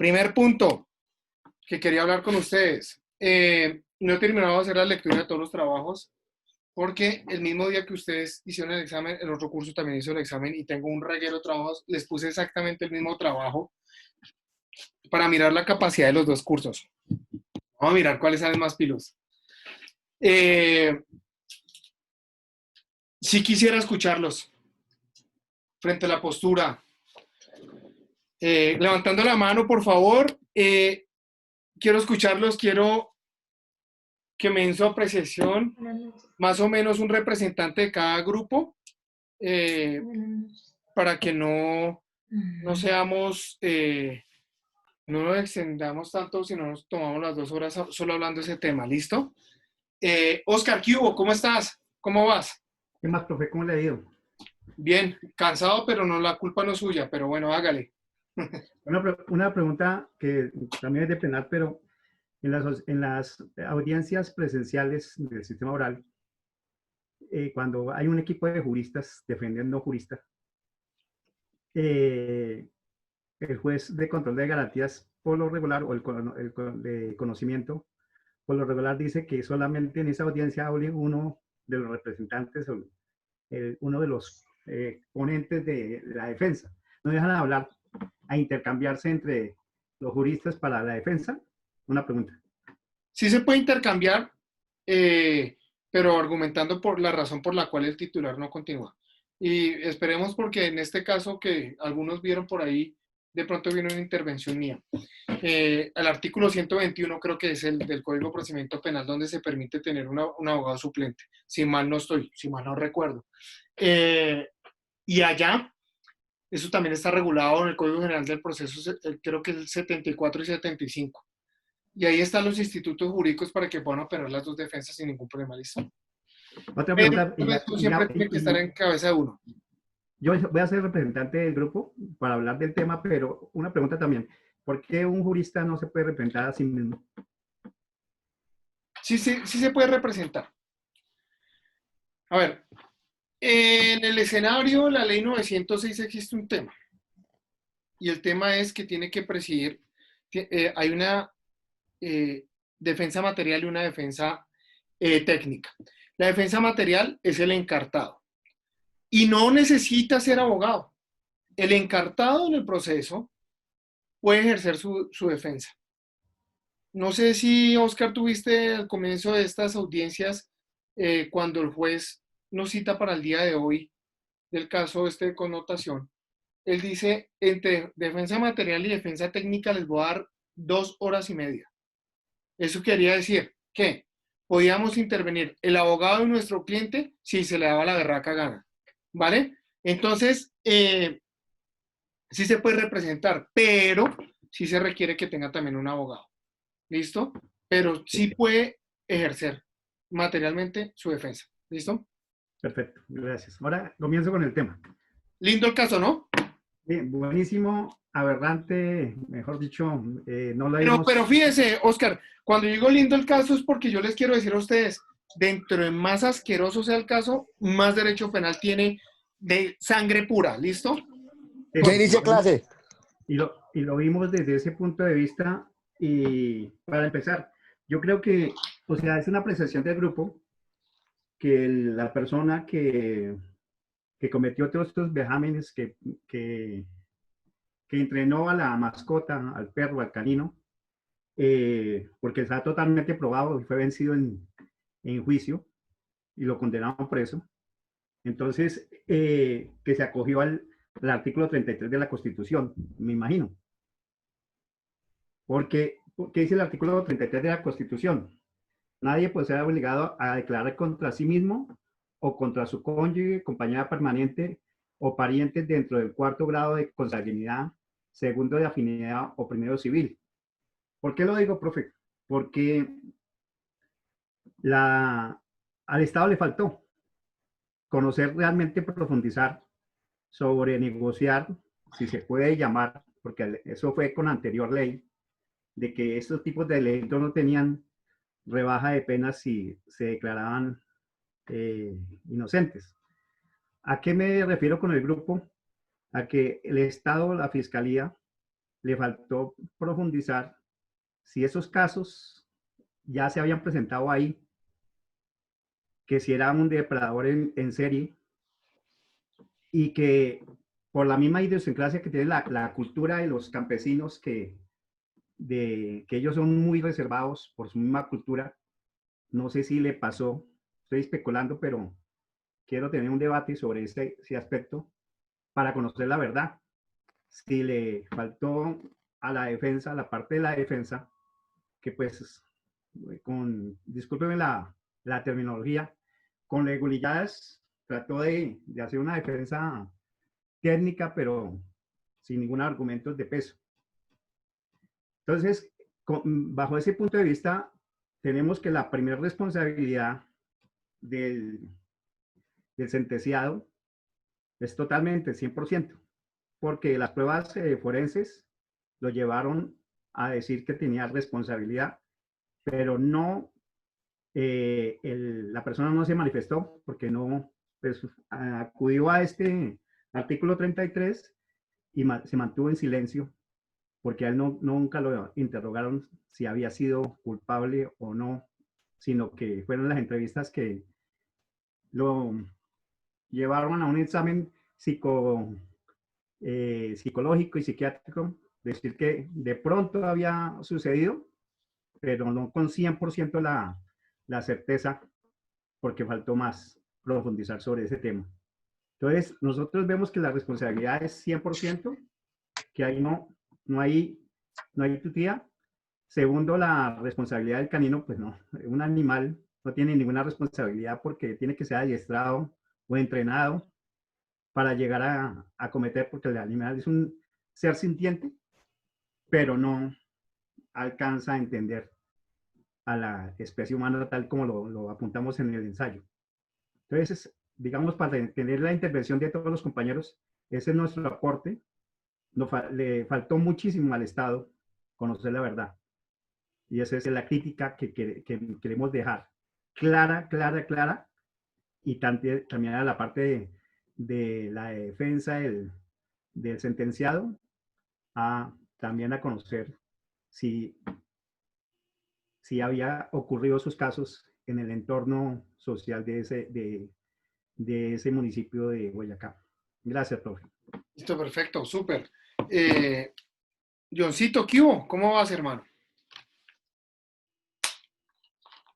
Primer punto que quería hablar con ustedes. No he terminado de hacer la lectura de todos los trabajos porque el mismo día que ustedes hicieron el examen, el otro curso también hizo el examen y tengo un reguero de trabajos. Les puse exactamente el mismo trabajo para mirar la capacidad de los dos cursos. Vamos a mirar cuáles salen más pilos. Sí quisiera escucharlos frente a la postura. Levantando la mano, por favor. Quiero escucharlos, quiero que me den su apreciación, más o menos un representante de cada grupo, para que no seamos, no nos extendamos tanto si no nos tomamos las 2 horas solo hablando de ese tema. ¿Listo? Oscar, ¿qué hubo? ¿Cómo estás? ¿Cómo vas? ¿Qué más, profe? ¿Cómo le ha ido? Bien, cansado, pero no, la culpa no es suya, pero bueno, hágale. Una pregunta que también es de penal, pero en las audiencias presenciales del sistema oral, cuando hay un equipo de juristas defendiendo juristas, el juez de control de garantías, por lo regular, o el de conocimiento, por lo regular dice que solamente en esa audiencia hable uno de los representantes o uno de los ponentes de la defensa. No dejan hablar a intercambiarse entre los juristas para la defensa. Una pregunta. Sí se puede intercambiar, pero argumentando por la razón por la cual el titular no continúa. Y esperemos porque en este caso que algunos vieron por ahí, de pronto viene una intervención mía. El artículo 121 creo que es el del Código de Procedimiento Penal donde se permite tener un abogado suplente, si mal no estoy, si mal no recuerdo. Y allá, eso también está regulado en el Código General del Proceso, creo que es el 74 y 75. Y ahí están los institutos jurídicos para que puedan operar las dos defensas sin ningún problema, ¿listo? Otra Pero pregunta, esto siempre tiene que estar en cabeza de uno. yo voy a ser representante del grupo para hablar del tema, pero una pregunta también. ¿Por qué un jurista no se puede representar a sí mismo? Sí, sí, sí se puede representar. A ver, en el escenario de la ley 906 existe un tema. Y el tema es que tiene que presidir, hay una defensa material y una defensa técnica. La defensa material es el encartado. Y no necesita ser abogado. El encartado en el proceso puede ejercer su defensa. No sé si, Oscar, tuviste al comienzo de estas audiencias cuando el juez nos cita para el día de hoy del caso este de connotación. Él dice, entre defensa material y defensa técnica les voy a dar 2 horas y media. Eso quería decir que podíamos intervenir el abogado de nuestro cliente si se le daba la berraca gana. ¿Vale? Entonces, sí se puede representar, pero sí se requiere que tenga también un abogado. ¿Listo? Pero sí puede ejercer materialmente su defensa. ¿Listo? Perfecto, gracias. Ahora comienzo con el tema. Lindo el caso, ¿no? Bien, buenísimo, aberrante, mejor dicho, no lo Pero hemos... fíjese, Oscar, cuando digo lindo el caso es porque yo les quiero decir a ustedes, dentro de más asqueroso sea el caso, más derecho penal tiene de sangre pura. ¿Listo? Ya inicia clase. Y lo vimos desde ese punto de vista. Y para empezar, yo creo que, o sea, es una apreciación del grupo que la persona que cometió todos estos vejámenes, que, que entrenó a la mascota, al perro, al canino, porque está totalmente probado y fue vencido en juicio y lo condenaron por eso. Entonces, que se acogió al artículo 33 de la Constitución, me imagino. Porque, ¿qué dice el artículo 33 de la Constitución? Nadie puede ser obligado a declarar contra sí mismo o contra su cónyuge, compañera permanente o parientes dentro del 4.º grado de consanguinidad, 2.º de afinidad o 1.º civil. ¿Por qué lo digo, profe? Porque al Estado le faltó conocer realmente, profundizar sobre negociar, si se puede llamar, porque eso fue con la anterior ley, de que estos tipos de delitos no tenían rebaja de penas si se declaraban inocentes. ¿A qué me refiero con el grupo? A que el Estado, la Fiscalía, le faltó profundizar si esos casos ya se habían presentado ahí, que si era un depredador en serie y que por la misma idiosincrasia que tiene la cultura de los campesinos, que ellos son muy reservados por su misma cultura, no sé si le pasó, estoy especulando, pero quiero tener un debate sobre ese aspecto para conocer la verdad. Si le faltó a la defensa, la parte de la defensa, que pues, discúlpeme la terminología, con legulilladas trató de hacer una defensa técnica, pero sin ningún argumento de peso. Entonces, bajo ese punto de vista, tenemos que la primera responsabilidad del, del sentenciado es totalmente 100%, porque las pruebas forenses lo llevaron a decir que tenía responsabilidad, pero no, la persona no se manifestó porque no, pues, acudió a este artículo 33 y se mantuvo en silencio porque a él nunca lo interrogaron si había sido culpable o no, sino que fueron las entrevistas que lo llevaron a un examen psicológico y psiquiátrico, decir que de pronto había sucedido, pero no con 100% la certeza, porque faltó más profundizar sobre ese tema. Entonces, nosotros vemos que la responsabilidad es 100%, que ahí no hay tutía. Segundo, la responsabilidad del canino, pues no, un animal no tiene ninguna responsabilidad porque tiene que ser adiestrado o entrenado para llegar a cometer, porque el animal es un ser sintiente, pero no alcanza a entender a la especie humana tal como lo apuntamos en el ensayo. Entonces, digamos, para tener la intervención de todos los compañeros, ese es nuestro aporte. Le faltó muchísimo al Estado conocer la verdad. Y esa es la crítica que queremos dejar clara, clara, clara, y también a la parte de la defensa del sentenciado, también a conocer si, si había ocurrido esos casos en el entorno social de ese municipio de Boyacá. Gracias, profe. Listo, perfecto, súper. Johncito, ¿qué hubo? ¿Cómo vas, hermano?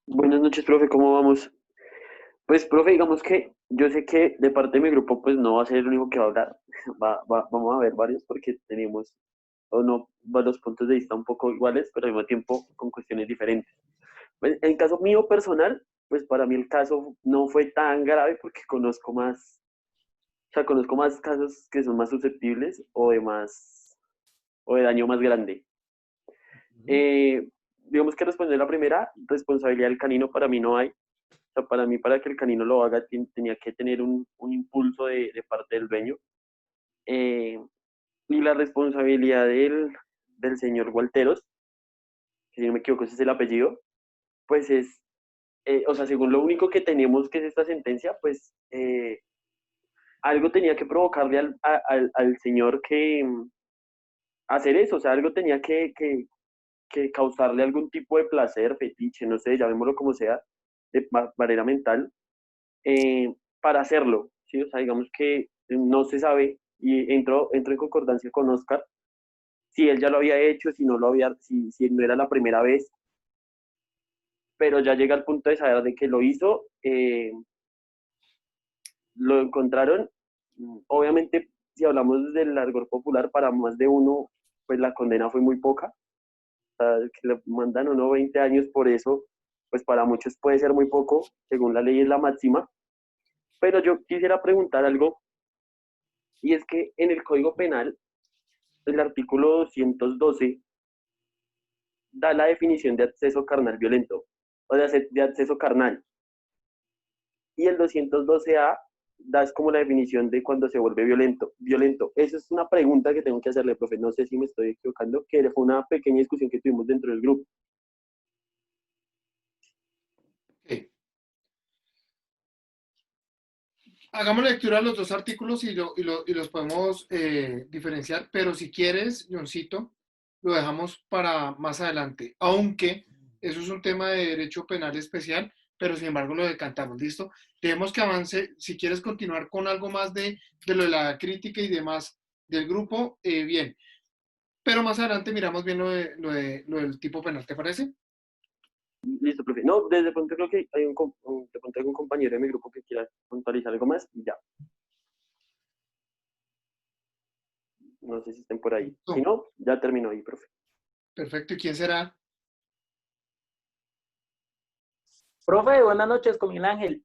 Buenas noches, profe, ¿cómo vamos? Pues, profe, digamos que yo sé que de parte de mi grupo, pues no va a ser el único que va a hablar. Vamos a ver varios porque tenemos, o no, varios puntos de vista un poco iguales, pero al mismo tiempo con cuestiones diferentes. Pues, en el caso mío personal, pues para mí el caso no fue tan grave porque conozco más casos que son más susceptibles o de daño más grande. Digamos que responder la primera, responsabilidad del canino para mí no hay. O sea, para mí, para que el canino lo haga, tenía que tener un impulso de parte del dueño. Y la responsabilidad del señor Gualteros, que si no me equivoco ese es el apellido, pues es, o sea, según lo único que tenemos que es esta sentencia, pues algo tenía que provocarle al señor que hacer eso, o sea, algo tenía que causarle algún tipo de placer, fetiche, no sé, llamémoslo como sea, de manera mental, para hacerlo, ¿sí? O sea, digamos que no se sabe, y entro en concordancia con Oscar, si él ya lo había hecho, si no lo había, si no era la primera vez, pero ya llega al punto de saber de que lo hizo, lo encontraron, obviamente, si hablamos del largor popular, para más de uno, pues la condena fue muy poca, o sea, que le mandan uno 20 años por eso, pues para muchos puede ser muy poco, según la ley es la máxima, pero yo quisiera preguntar algo, y es que en el Código Penal, el artículo 212 da la definición de acceso carnal violento, o de acceso carnal, y el 212A da es como la definición de cuando se vuelve violento. Esa es una pregunta que tengo que hacerle, profe, no sé si me estoy equivocando, que fue una pequeña discusión que tuvimos dentro del grupo. Okay. hagamos lectura de los dos artículos y los podemos diferenciar, pero si quieres, Johncito, lo dejamos para más adelante, aunque eso es un tema de derecho penal especial, pero sin embargo lo decantamos, ¿listo? Dejemos que avance, si quieres continuar con algo más de lo de la crítica y demás del grupo, bien, pero más adelante miramos bien lo del tipo penal, ¿te parece? Listo, profe. No, desde pronto creo que hay de pronto algún compañero de mi grupo que quiera puntualizar algo más y ya. No sé si estén por ahí. Si no, ya terminó ahí, profe. Perfecto, ¿y quién será? Profe, buenas noches, con Miguel Ángel.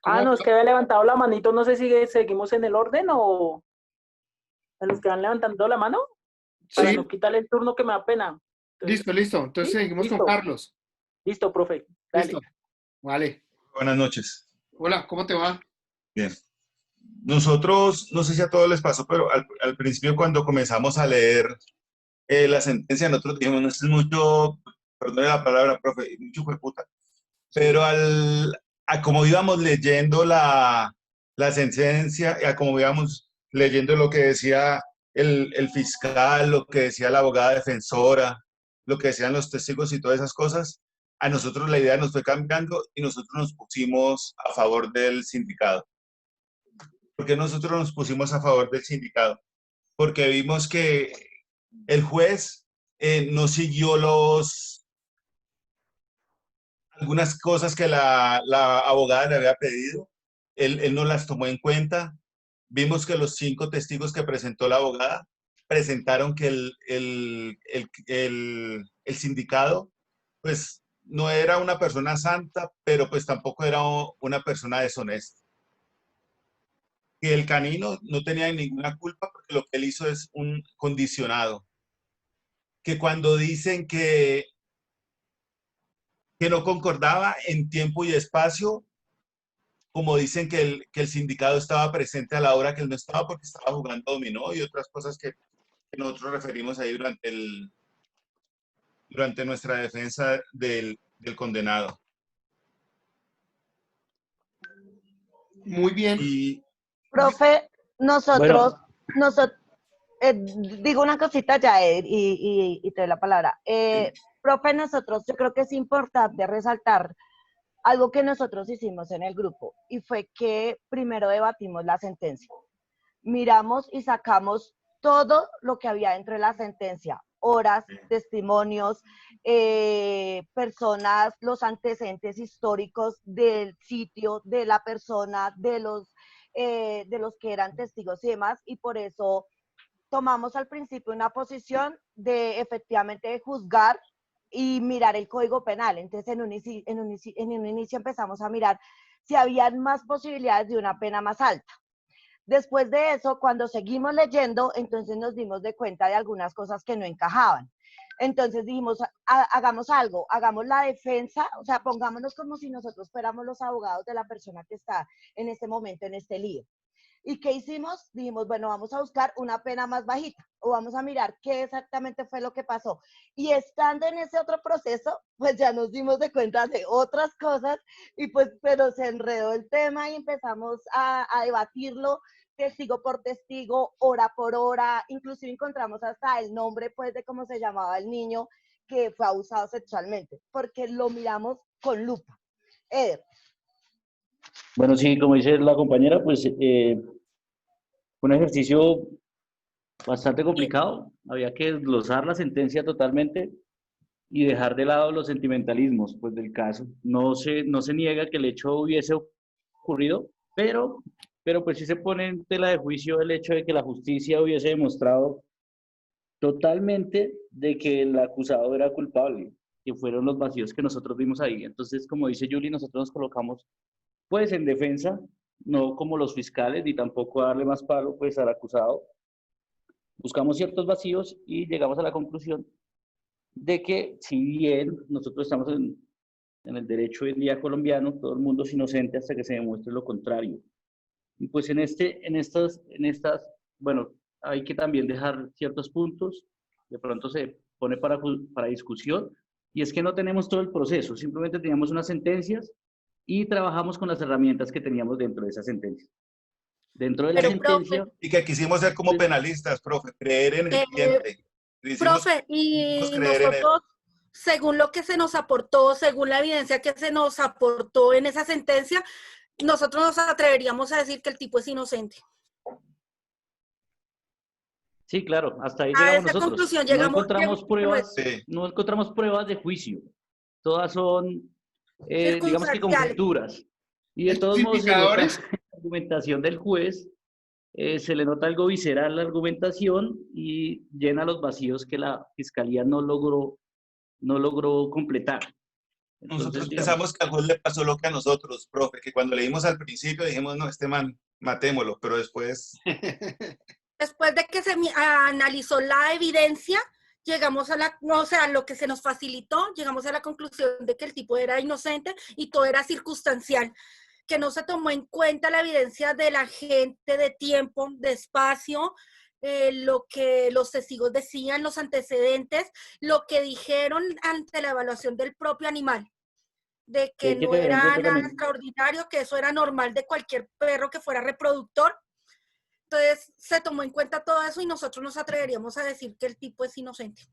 ¿Cómo No, es va? que había levantado la manito, no sé si seguimos en el orden o a los que van levantando la mano para Sí, no quitarle el turno que me da pena. Entonces, listo. Entonces ¿sí? seguimos con Listo, Carlos. listo, profe, Listo, dale. vale. Buenas noches. Hola, ¿cómo te va? Bien. Nosotros, no sé si a todos les pasó, pero al principio cuando comenzamos a leer la sentencia, nosotros dijimos, no esto es mucho, perdone la palabra, profe, mucho hijo de puta. Pero a como íbamos leyendo la sentencia, y a como íbamos leyendo lo que decía el fiscal, lo que decía la abogada defensora, lo que decían los testigos y todas esas cosas, a nosotros la idea nos fue cambiando y nosotros nos pusimos a favor del sindicato. ¿Por qué nosotros nos pusimos a favor del sindicato? Porque vimos que el juez no siguió algunas cosas que la abogada le había pedido, él no las tomó en cuenta. Vimos que los 5 testigos que presentó la abogada presentaron que el sindicato, pues, no era una persona santa, pero pues tampoco era una persona deshonesta. Que el canino no tenía ninguna culpa porque lo que él hizo es un condicionado. Que cuando dicen que no concordaba en tiempo y espacio, como dicen que el sindicato estaba presente a la hora que él no estaba porque estaba jugando dominó y otras cosas que nosotros referimos ahí durante nuestra defensa del condenado. Muy bien. Y Profe, nosotros, Bueno, nosotros, digo una cosita ya, y te doy la palabra. Profe, nosotros, yo creo que es importante resaltar algo que nosotros hicimos en el grupo, y fue que primero debatimos la sentencia. Miramos y sacamos todo lo que había dentro de la sentencia, horas, testimonios, personas, los antecedentes históricos del sitio, de la persona, de los que eran testigos y demás, y por eso tomamos al principio una posición de efectivamente juzgar y mirar el Código Penal. Entonces, en un inicio empezamos a mirar si habían más posibilidades de una pena más alta. Después de eso, cuando seguimos leyendo, entonces nos dimos de cuenta de algunas cosas que no encajaban. Entonces dijimos, hagamos algo, hagamos la defensa, o sea, pongámonos como si nosotros fuéramos los abogados de la persona que está en este momento en este lío. ¿Y qué hicimos? Dijimos, bueno, vamos a buscar una pena más bajita o vamos a mirar qué exactamente fue lo que pasó. Y estando en ese otro proceso, pues ya nos dimos de cuenta de otras cosas y pues, pero se enredó el tema y empezamos a debatirlo testigo por testigo, hora por hora, inclusive encontramos hasta el nombre pues de cómo se llamaba el niño que fue abusado sexualmente, porque lo miramos con lupa. Eder. bueno, sí, como dice la compañera, pues fue un ejercicio bastante complicado. Había que desglosar la sentencia totalmente y dejar de lado los sentimentalismos pues, del caso. No se niega que el hecho hubiese ocurrido, pero pues sí se pone en tela de juicio el hecho de que la justicia hubiese demostrado totalmente de que el acusado era culpable, que fueron los vacíos que nosotros vimos ahí. Entonces, como dice Julie, nosotros nos colocamos pues en defensa, no como los fiscales, ni tampoco a darle más palo pues al acusado. Buscamos ciertos vacíos y llegamos a la conclusión de que si bien nosotros estamos en el derecho hoy en día colombiano, todo el mundo es inocente hasta que se demuestre lo contrario. Y pues en estas, bueno, hay que también dejar ciertos puntos, de pronto se pone para discusión, y es que no tenemos todo el proceso, simplemente teníamos unas sentencias y trabajamos con las herramientas que teníamos dentro de esas sentencias. Dentro de la Pero, sentencia, Y que quisimos ser como penalistas, profe, creer en el cliente. Hicimos profe, y creer en él. nosotros, según lo que se nos aportó, según la evidencia que se nos aportó en esa sentencia, nosotros nos atreveríamos a decir que el tipo es inocente. sí, claro, hasta ahí A llegamos esa nosotros. conclusión No llegamos. encontramos pruebas, Sí. no encontramos pruebas de juicio. Todas son, digamos que Circunstanciales. conjeturas. Y de Estos todos modos se nota indicadores, en la argumentación del juez, se le nota algo visceral a la argumentación y llena los vacíos que la fiscalía no logró completar. Nosotros Entonces, digamos, pensamos que al juez le pasó lo que a nosotros, profe, que cuando leímos al principio dijimos, no, este man, matémoslo, pero después, Después de que se analizó la evidencia, llegamos a la, o sea, lo que se nos facilitó, llegamos a la conclusión de que el tipo era inocente y todo era circunstancial, que no se tomó en cuenta la evidencia de la gente, de tiempo, de espacio, lo que los testigos decían, los antecedentes, lo que dijeron ante la evaluación del propio animal, de hay que que no tener en era cuenta nada también, extraordinario, que eso era normal de cualquier perro que fuera reproductor. Entonces se tomó en cuenta todo eso y nosotros nos atreveríamos a decir que el tipo es inocente.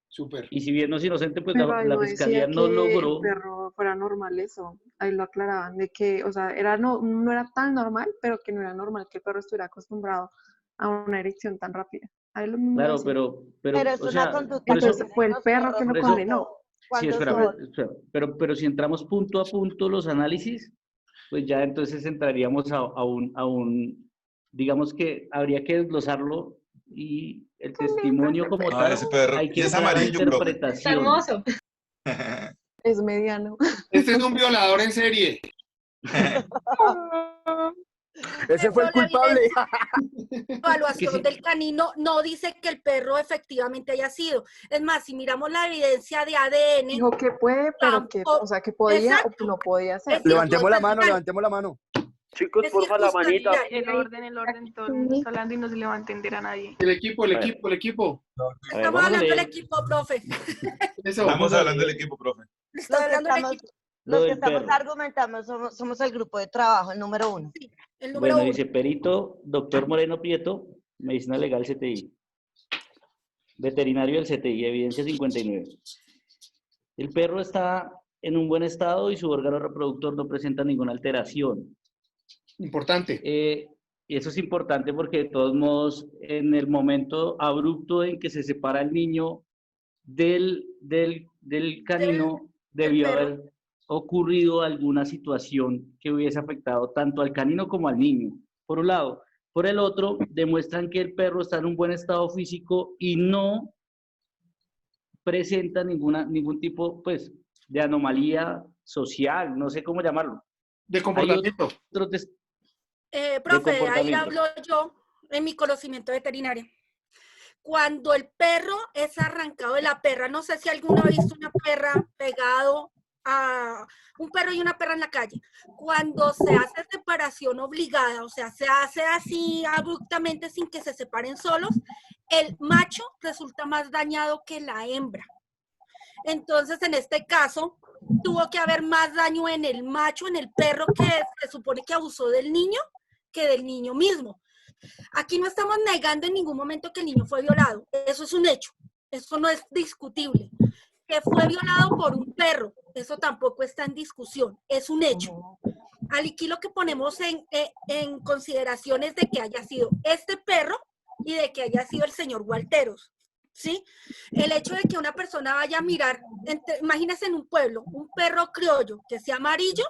súper. y si bien no es inocente, pues Pero ahí la no fiscalía decía no que el logró, perro fuera normal eso. Ahí lo aclaraban, de que, o sea, era no era tan normal, pero que no era normal que el perro estuviera acostumbrado a una erección tan rápida. Ahí lo mismo claro, decía. Pero es o una sea, conducta por que eso, Entonces fue el los perro que perros lo por eso, condenó. sí, cuando espérame, son, espérame, pero si entramos punto a punto los análisis, pues ya entonces entraríamos digamos que habría que desglosarlo y el testimonio como ah, tal, ese perro, hay y que es entrar a amarillo, profe. Está interpretación. hermoso. Es mediano. Este es un violador en serie. Ese fue el Pero la culpable. evaluación sí. del canino no dice que el perro efectivamente haya sido. Es más, si miramos la evidencia de ADN, Dijo que puede, pero que, o sea, que podía o que exacto, no podía hacer. es Levantemos la mano, circunstancial, levantemos la mano. Chicos, es porfa, la manita. circunstancial. El orden, todo el mundo está hablando y no se le va a entender a nadie. El equipo, el A ver. equipo, el equipo. A ver, Estamos vamos a hablando del leer, equipo, profe. Eso. Estamos vamos a hablando del leer equipo, profe. Estoy hablando del equipo, lo los que del estamos perro. argumentando somos el grupo de trabajo, el número 1. el número Bueno, 1. dice perito, doctor Moreno Prieto, medicina legal CTI, veterinario del CTI, evidencia 59. El perro está en un buen estado y su órgano reproductor no presenta ninguna alteración. Importante. Y eso es importante porque de todos modos, en el momento abrupto en que se separa el niño del canino, debió perro. haber ocurrido alguna situación que hubiese afectado tanto al canino como al niño, por un lado. Por el otro, demuestran que el perro está en un buen estado físico y no presenta ningún tipo, pues, de anomalía social, no sé cómo llamarlo. De comportamiento. Otros Profe, ahí comportamiento. hablo yo en mi conocimiento veterinario. Cuando el perro es arrancado de la perra, no sé si alguno ha visto una perra pegado a un perro y una perra en la calle. Cuando se hace separación obligada, o sea, se hace así abruptamente sin que se separen solos, el macho resulta más dañado que la hembra. Entonces, en este caso, tuvo que haber más daño en el macho, en el perro que se supone que abusó del niño, que del niño mismo. Aquí no estamos negando en ningún momento que el niño fue violado. Eso es un hecho. Eso no es discutible. Que fue violado por un perro, eso tampoco está en discusión. Es un hecho. Aquí lo que ponemos en consideración es de que haya sido este perro y de que haya sido el señor Gualteros. ¿Sí? El hecho de que una persona vaya a mirar, imagínense en un pueblo, un perro criollo que sea amarillo,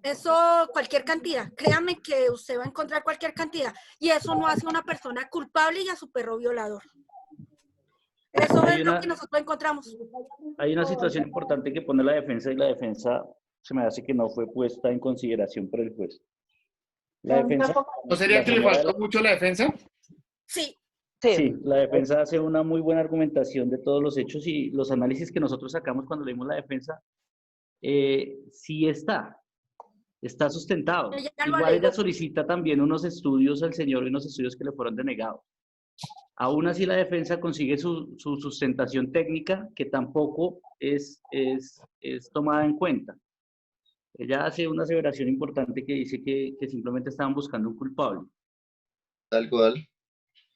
eso cualquier cantidad, créanme que usted va a encontrar cualquier cantidad, y eso no hace a una persona culpable y a su perro violador. Eso es lo que nosotros encontramos. Hay una situación importante que pone la defensa y la defensa se me hace que no fue puesta en consideración por el juez. La defensa... ¿No sería que le faltó mucho la defensa? Sí. Sí, la defensa hace una muy buena argumentación de todos los hechos y los análisis que nosotros sacamos cuando leímos la defensa, sí está sustentado. Igual ella solicita también unos estudios al señor y unos estudios que le fueron denegados. Aún así la defensa consigue su sustentación técnica que tampoco es tomada en cuenta. Ella hace una aseveración importante que dice que simplemente estaban buscando un culpable. Tal cual.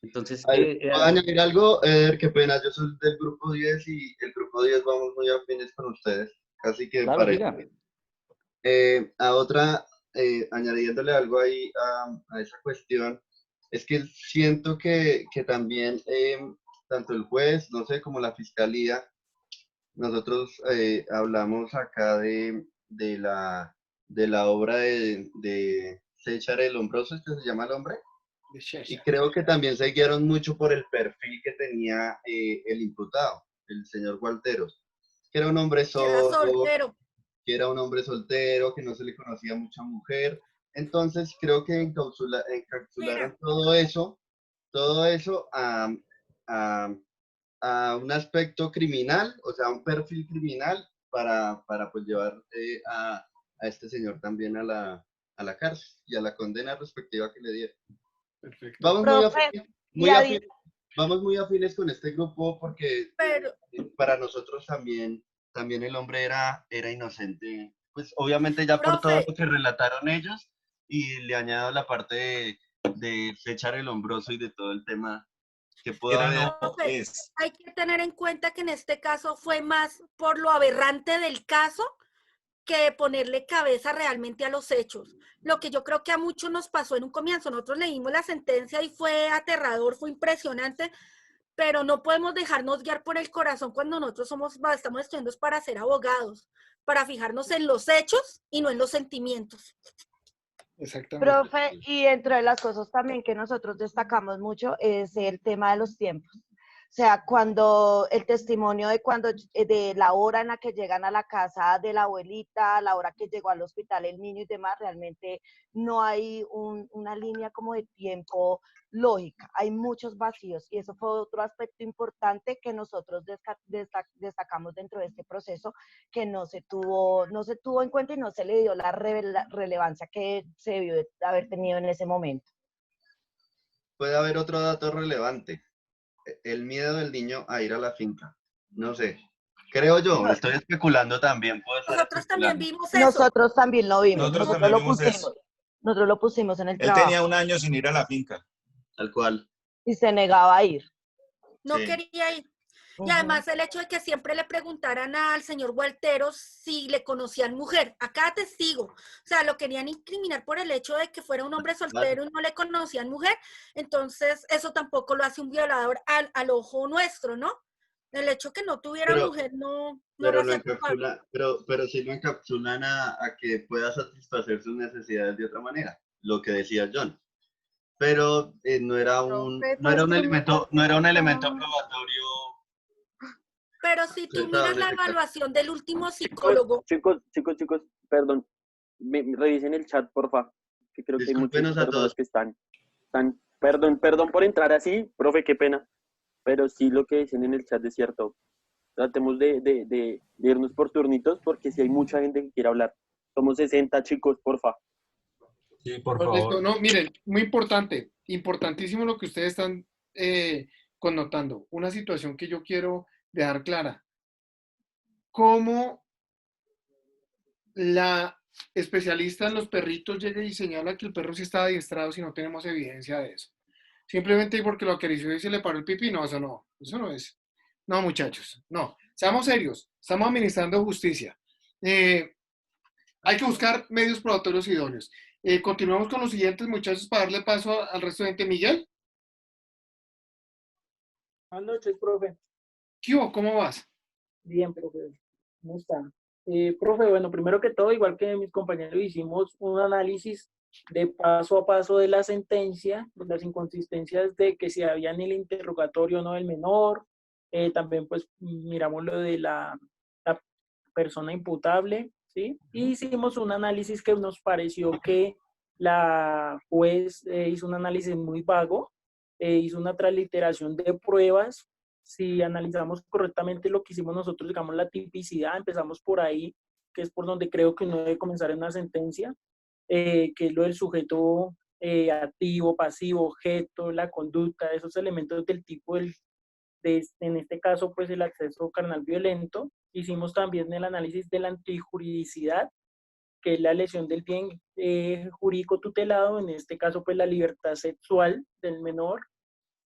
Entonces, ¿Puedo añadir algo? Qué pena, yo soy del grupo 10 y el grupo 10 vamos muy afines con ustedes, casi que claro, pareja. siga. A otra, añadiéndole algo ahí a esa cuestión, es que siento que también tanto el juez, no sé, como la fiscalía, nosotros hablamos acá de la obra de César el Hombroso, ¿es que se llama el hombre? De Y Shesha. creo que también se guiaron mucho por el perfil que tenía el imputado, el señor Gualteros, que era un hombre Que era sordo, soltero. que era un hombre soltero, que no se le conocía mucha mujer. Entonces creo que encapsularon Mira, todo eso a, a un aspecto criminal, o sea, un perfil criminal para pues llevar a este señor también a la cárcel y a la condena respectiva que le dieron. Perfecto. Vamos Profe, muy afines, vamos muy afines con este grupo porque pero para nosotros también el hombre era inocente. Pues obviamente ya por todo profe, lo que relataron ellos y le añado la parte de echar el hombroso y de todo el tema que pudo Era haber. no profe, es. hay que tener en cuenta que en este caso fue más por lo aberrante del caso que ponerle cabeza realmente a los hechos. Lo que yo creo que a muchos nos pasó en un comienzo. Nosotros leímos la sentencia y fue aterrador, fue impresionante, pero no podemos dejarnos guiar por el corazón cuando nosotros estamos estudiando para ser abogados, para fijarnos en los hechos y no en los sentimientos. Exactamente. profe, y entre de las cosas también que nosotros destacamos mucho es el tema de los tiempos. O sea, cuando el testimonio de la hora en la que llegan a la casa de la abuelita, la hora que llegó al hospital el niño y demás, realmente no hay una línea como de tiempo lógica. Hay muchos vacíos y eso fue otro aspecto importante que nosotros destacamos dentro de este proceso, que no se tuvo en cuenta y no se le dio la relevancia que se debió de haber tenido en ese momento. Puede haber otro dato relevante, el miedo del niño a ir a la finca. No sé, creo yo, estoy especulando también, puedo estar Nosotros también especulando. vimos eso. Nosotros también lo vimos, Nosotros nosotros también lo vimos pusimos, eso. nosotros lo pusimos en el Él trabajo tenía 1 año sin ir a la finca. Tal cual. y se negaba a ir. No Sí. quería ir. Y Ujú. además el hecho de que siempre le preguntaran al señor Gualteros si le conocían mujer, a cada testigo, o sea, lo querían incriminar por el hecho de que fuera un hombre soltero y no le conocían mujer, entonces eso tampoco lo hace un violador al ojo nuestro, ¿no? El hecho que no tuviera Pero, mujer no lo pero lo hacía culpable. pero sí lo encapsulan a que pueda satisfacer sus necesidades de otra manera, lo que decía John. Pero no era un elemento probatorio. Pero si tú Acertado miras en la ese caso. evaluación del último Chicos, psicólogo, chicos, perdón. Revisen el chat, porfa. Que creo que hay muchas Discúlpenos a personas todos. que están. Perdón por entrar así, profe, qué pena. Pero sí lo que dicen en el chat es cierto. Tratemos de irnos por turnitos porque si hay mucha gente que quiere hablar. Somos 60 chicos, porfa. Sí, por Listo, favor. no, miren, muy importante, importantísimo lo que ustedes están connotando. Una situación que yo quiero dejar clara. ¿Cómo la especialista en los perritos llega y señala que el perro sí está adiestrado si no tenemos evidencia de eso? Simplemente porque lo acarició y se le paró el pipí, no, eso no es. No, muchachos, no, seamos serios, estamos administrando justicia. Hay que buscar medios probatorios idóneos. Continuamos con los siguientes muchachos para darle paso al resto de gente. Miguel, Buenas noches, profe. ¿qué hubo? ¿Cómo vas? Bien, profe. ¿Cómo está? Profe, bueno, primero que todo, igual que mis compañeros, hicimos un análisis de paso a paso de la sentencia, de las inconsistencias de que si había en el interrogatorio o no del menor. También, pues, miramos lo de la persona imputable, ¿sí? Y hicimos un análisis que nos pareció que la juez hizo un análisis muy vago, hizo una transliteración de pruebas. Si analizamos correctamente lo que hicimos nosotros, digamos la tipicidad, empezamos por ahí, que es por donde creo que uno debe comenzar en una sentencia, que es lo del sujeto activo, pasivo, objeto, la conducta, esos elementos del tipo en este caso, pues el acceso carnal violento. Hicimos también el análisis de la antijuridicidad, que es la lesión del bien jurídico tutelado, en este caso pues la libertad sexual del menor,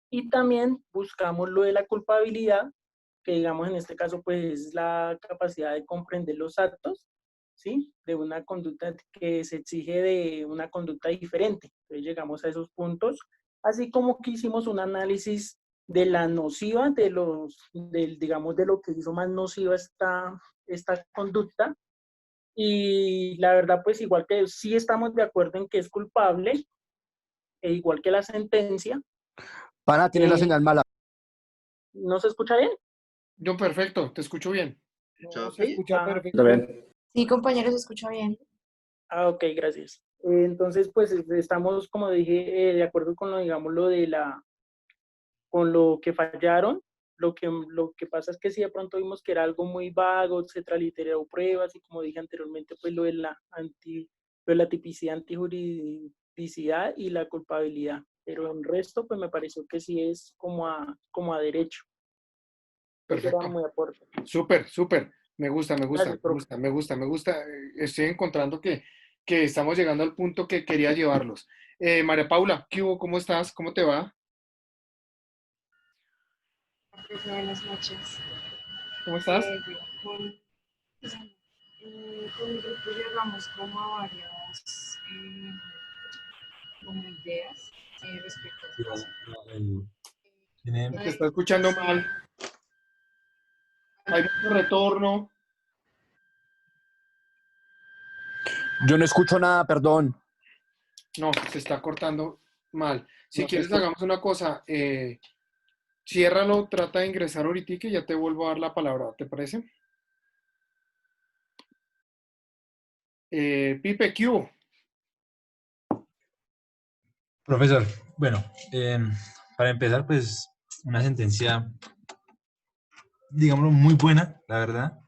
y también buscamos lo de la culpabilidad, que digamos en este caso pues es la capacidad de comprender los actos, ¿sí? De una conducta que se exige de una conducta diferente. Entonces llegamos a esos puntos, así como que hicimos un análisis de la nociva, digamos, de lo que hizo más nociva esta conducta, y la verdad pues igual que sí estamos de acuerdo en que es culpable, e igual que la sentencia. Pana, tiene la señal mala. ¿No se escucha bien? No, perfecto, te escucho bien. No, se escucha Ah, perfecto. Sí, compañero, se escucha bien. Ah, ok, gracias. Entonces, pues estamos, como dije, de acuerdo con lo, digamos, con lo que fallaron. Lo que pasa es que si de pronto vimos que era algo muy vago, se traliteró pruebas, y como dije anteriormente, pues lo de la tipicidad, antijuridicidad y la culpabilidad. Pero en resto, pues me pareció que sí es como a derecho. Perfecto. Muy de acuerdo. Súper, súper. Me gusta, Gracias, profe. me gusta. Estoy encontrando que estamos llegando al punto que quería llevarlos. María Paula, ¿qué hubo? ¿Cómo estás? ¿Cómo te va? Buenas noches. ¿Cómo estás? Bueno, con el grupo llegamos como a varias como ideas respecto al caso. Te está escuchando mal. Hay mucho retorno. Yo no escucho nada, perdón. No, se está cortando mal. Si No se quieres, escucha. hagamos una cosa. Ciérralo, trata de ingresar ahorita y ya te vuelvo a dar la palabra. ¿Te parece? Pipe, ¿qué hubo? Profesor, bueno, para empezar, pues una sentencia, digámoslo, muy buena, la verdad.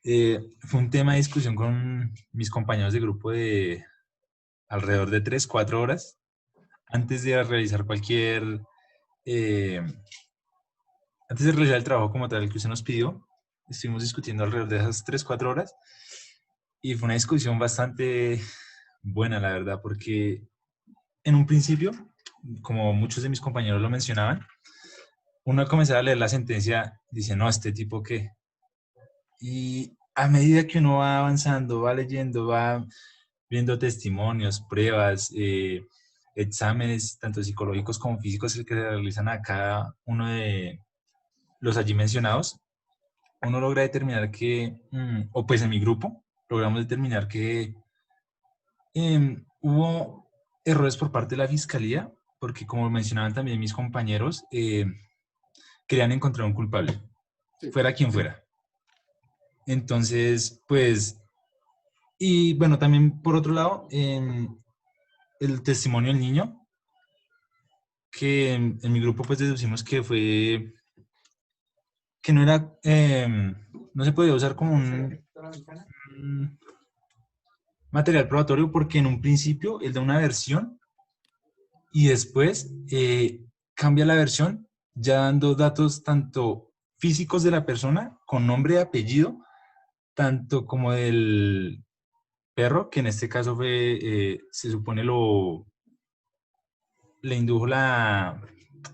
Fue un tema de discusión con mis compañeros de grupo de alrededor de 3, 4 horas antes de realizar antes de realizar el trabajo como tal que usted nos pidió. Estuvimos discutiendo alrededor de esas 3, 4 horas y fue una discusión bastante buena, la verdad, porque en un principio, como muchos de mis compañeros lo mencionaban, uno al comenzar a leer la sentencia dice, no, ¿este tipo qué? Y a medida que uno va avanzando, va leyendo, va viendo testimonios, pruebas, exámenes, tanto psicológicos como físicos, que se realizan a cada uno de los allí mencionados, uno logra determinar que, o pues en mi grupo, logramos determinar que hubo errores por parte de la fiscalía, porque como mencionaban también mis compañeros, querían encontrar un culpable, fuera quien fuera. Entonces, pues, y bueno, también por otro lado, el testimonio del niño, que en mi grupo pues deducimos que no era, no se podía usar como un material probatorio, porque en un principio él da una versión y después cambia la versión ya dando datos tanto físicos de la persona con nombre y apellido, tanto como del perro, que en este caso fue, se supone le indujo la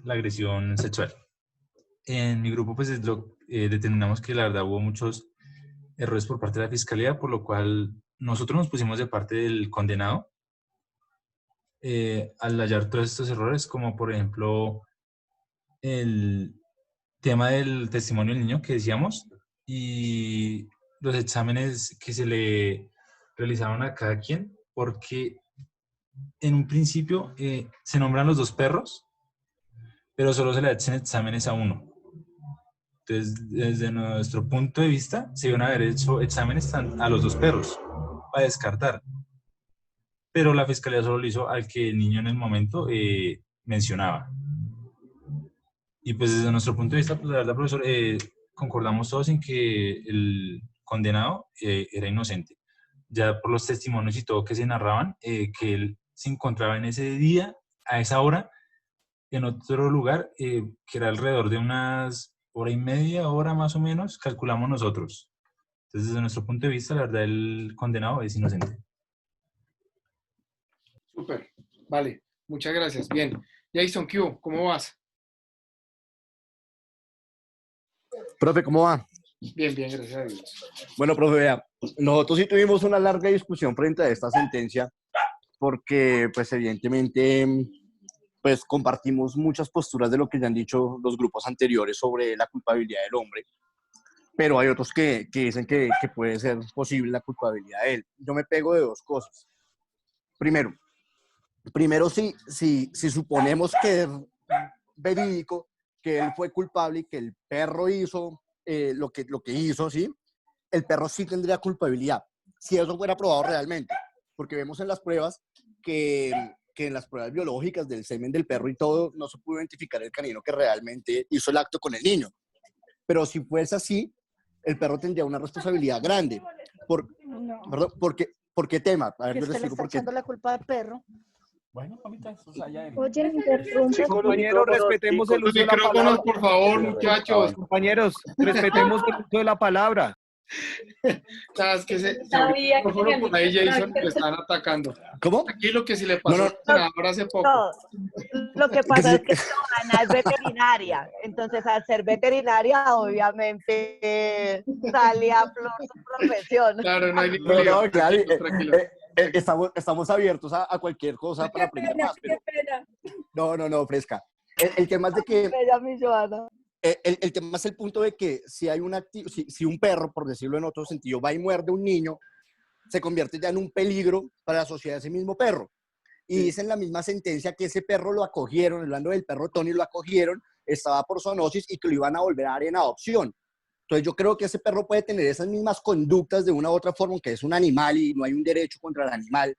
agresión sexual. En mi grupo pues determinamos que la verdad hubo muchos errores por parte de la fiscalía, por lo cual nosotros nos pusimos de parte del condenado al hallar todos estos errores, como por ejemplo el tema del testimonio del niño que decíamos y los exámenes que se le realizaron a cada quien, porque en un principio se nombran los 2 perros, pero solo se le hacen exámenes a uno. Entonces, desde nuestro punto de vista, se iban a haber hecho exámenes a los 2 perros para descartar. Pero la fiscalía solo lo hizo al que el niño en el momento mencionaba. Y pues desde nuestro punto de vista, pues la verdad, profesor, concordamos todos en que el condenado era inocente. Ya por los testimonios y todo que se narraban, que él se encontraba en ese día, a esa hora, en otro lugar, que era alrededor de unas hora y media, hora más o menos, calculamos nosotros. Entonces, desde nuestro punto de vista, la verdad, el condenado es inocente. Súper, vale, muchas gracias. Bien, Jason, ¿qué hubo? ¿Cómo vas? Profe, ¿cómo va? Bien, bien, gracias a Dios. Bueno, profe, vea, nosotros sí tuvimos una larga discusión frente a esta sentencia porque, pues, evidentemente, pues, compartimos muchas posturas de lo que ya han dicho los grupos anteriores sobre la culpabilidad del hombre, pero hay otros que dicen que puede ser posible la culpabilidad de él. Yo me pego de dos cosas. Primero, si suponemos que es verídico, que él fue culpable y que el perro hizo lo que hizo, ¿sí? El perro sí tendría culpabilidad, si eso fuera probado realmente, porque vemos en las pruebas que en las pruebas biológicas del semen del perro y todo, no se pudo identificar el canino que realmente hizo el acto con el niño. Pero si fuese así, el perro tendría una responsabilidad grande. ¿Perdón? ¿Por qué tema? A ver, yo les le explico está por qué. echando la culpa al perro. Bueno, mamita, o sea, ya... Oye, interrumpe. Compañeros, respetemos el Los uso de la micrófonos, palabra. por favor, muchachos. Compañeros, respetemos el uso de la palabra. Sabes que se Sabía abrió el que micrófono tenía por ahí, Jason, carácter. lo están atacando. ¿Cómo? Tranquilo que si le pasó al senador hace poco. No, lo que pasa es que Johanna es veterinaria, entonces al ser veterinaria obviamente sale a flor su profesión. Claro, no hay ningún lío. No, claro, Tranquilo. estamos abiertos a cualquier cosa para aprender más. Qué pena. No, fresca. El tema es de que Bella mi Johanna. el tema es el punto de que si hay si un perro, por decirlo en otro sentido, va y muerde a un niño, se convierte ya en un peligro para la sociedad ese mismo perro. Y dice en la misma sentencia que ese perro lo acogieron, hablando del perro Tony, lo acogieron, estaba por zoonosis y que lo iban a volver a dar en adopción. Entonces yo creo que ese perro puede tener esas mismas conductas de una u otra forma, aunque es un animal y no hay un derecho contra el animal,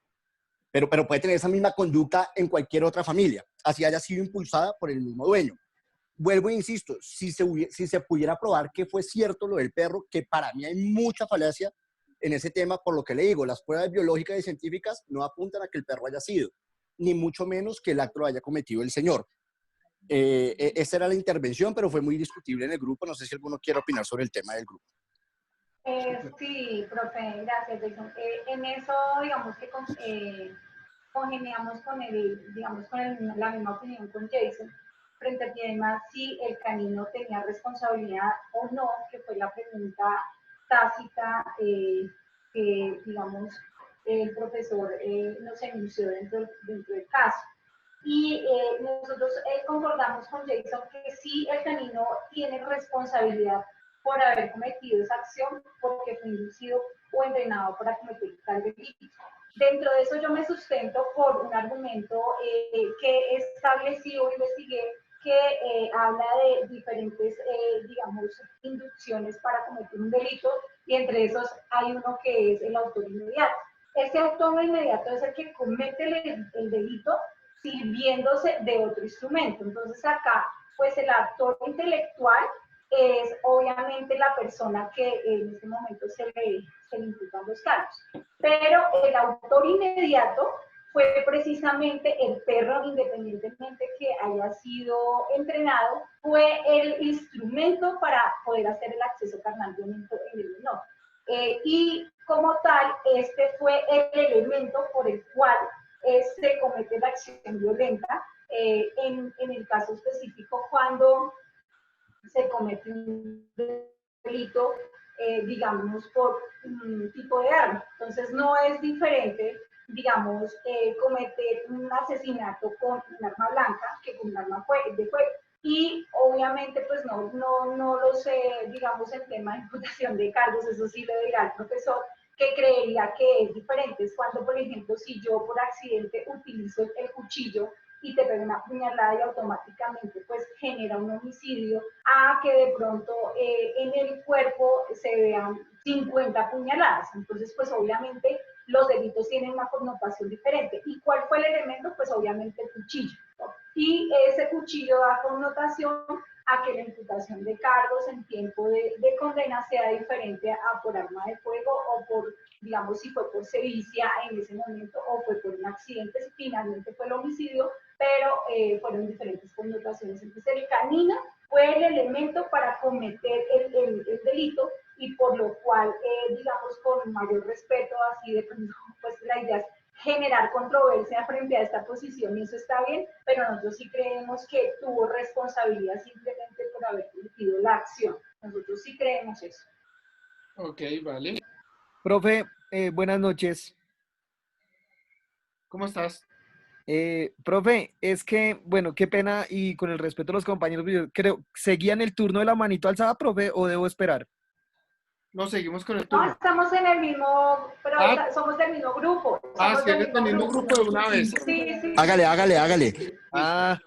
pero puede tener esa misma conducta en cualquier otra familia, así haya sido impulsada por el mismo dueño. Vuelvo e insisto, si se pudiera probar que fue cierto lo del perro, que para mí hay mucha falacia en ese tema, por lo que le digo, las pruebas biológicas y científicas no apuntan a que el perro haya sido, ni mucho menos que el acto lo haya cometido el señor. Esa era la intervención, pero fue muy discutible en el grupo. No sé si alguno quiere opinar sobre el tema del grupo. Sí, profe, gracias, Jason. En eso, digamos que congeniamos con la misma opinión con Jason, frente al tema si el canino tenía responsabilidad o no, que fue la pregunta tácita que, digamos, el profesor nos enunció dentro del caso. Y nosotros concordamos con Jason que sí, el canino tiene responsabilidad por haber cometido esa acción, porque fue inducido o entrenado para cometer tal delito. Dentro de eso yo me sustento por un argumento que establecí o investigué, que habla de diferentes, digamos, inducciones para cometer un delito, y entre esos hay uno que es el autor inmediato. Ese autor inmediato es el que comete el delito sirviéndose de otro instrumento. Entonces acá, pues el actor intelectual es obviamente la persona que en este momento se le imputan los cargos. Pero el autor inmediato fue precisamente el perro, independientemente que haya sido entrenado, fue el instrumento para poder hacer el acceso carnal violento en el menor. Y como tal, este fue el elemento por el cual se comete la acción violenta, en el caso específico cuando se comete un delito, digamos, por un tipo de arma. Entonces no es diferente, digamos, cometer un asesinato con un arma blanca que con un arma de fuego. Y obviamente, pues no lo sé, digamos, el tema de imputación de cargos, eso sí lo dirá el profesor, que creería que es diferente. Es cuando, por ejemplo, si yo por accidente utilizo el cuchillo y te pega una puñalada y automáticamente pues genera un homicidio, a que de pronto en el cuerpo se vean 50 puñaladas. Entonces, pues obviamente los delitos tienen una connotación diferente. ¿Y cuál fue el elemento? Pues obviamente el cuchillo. Y ese cuchillo da connotación a que la imputación de cargos en tiempo de condena sea diferente a por arma de fuego o por, digamos, si fue por sevicia en ese momento o fue por un accidente, si finalmente fue el homicidio, pero fueron diferentes connotaciones. Entonces el canino fue el elemento para cometer el delito, y por lo cual, digamos, con mayor respeto, así de pronto, pues la idea es generar controversia frente a esta posición y eso está bien, pero nosotros sí creemos que tuvo responsabilidad simplemente por haber cometido la acción. Nosotros sí creemos eso. Ok, vale. Profe, buenas noches. ¿Cómo estás? Profe, es que, bueno, qué pena y con el respeto a los compañeros, yo creo, ¿seguían el turno de la manito alzada, profe, o debo esperar? No, seguimos con el No, turno. estamos en el mismo, pero Ah, somos del mismo grupo. Ah, Somos si eres del mismo grupo de una vez. Sí, sí. Hágale. Ah,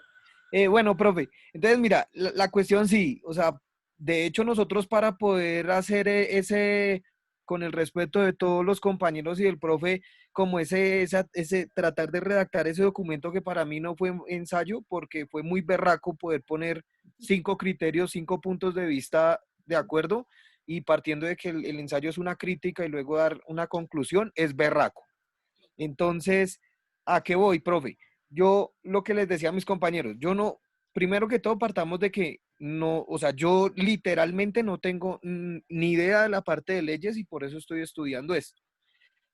bueno, profe, entonces mira, la cuestión sí, o sea, de hecho nosotros para poder hacer ese, con el respeto de todos los compañeros y del profe, como ese tratar de redactar ese documento que para mí no fue ensayo, porque fue muy berraco poder poner 5 criterios, 5 puntos de vista de acuerdo, y partiendo de que el ensayo es una crítica y luego dar una conclusión, es berraco. Entonces, ¿a qué voy, profe? Yo lo que les decía a mis compañeros, yo no, primero que todo partamos de que no, o sea, yo literalmente no tengo ni idea de la parte de leyes y por eso estoy estudiando esto.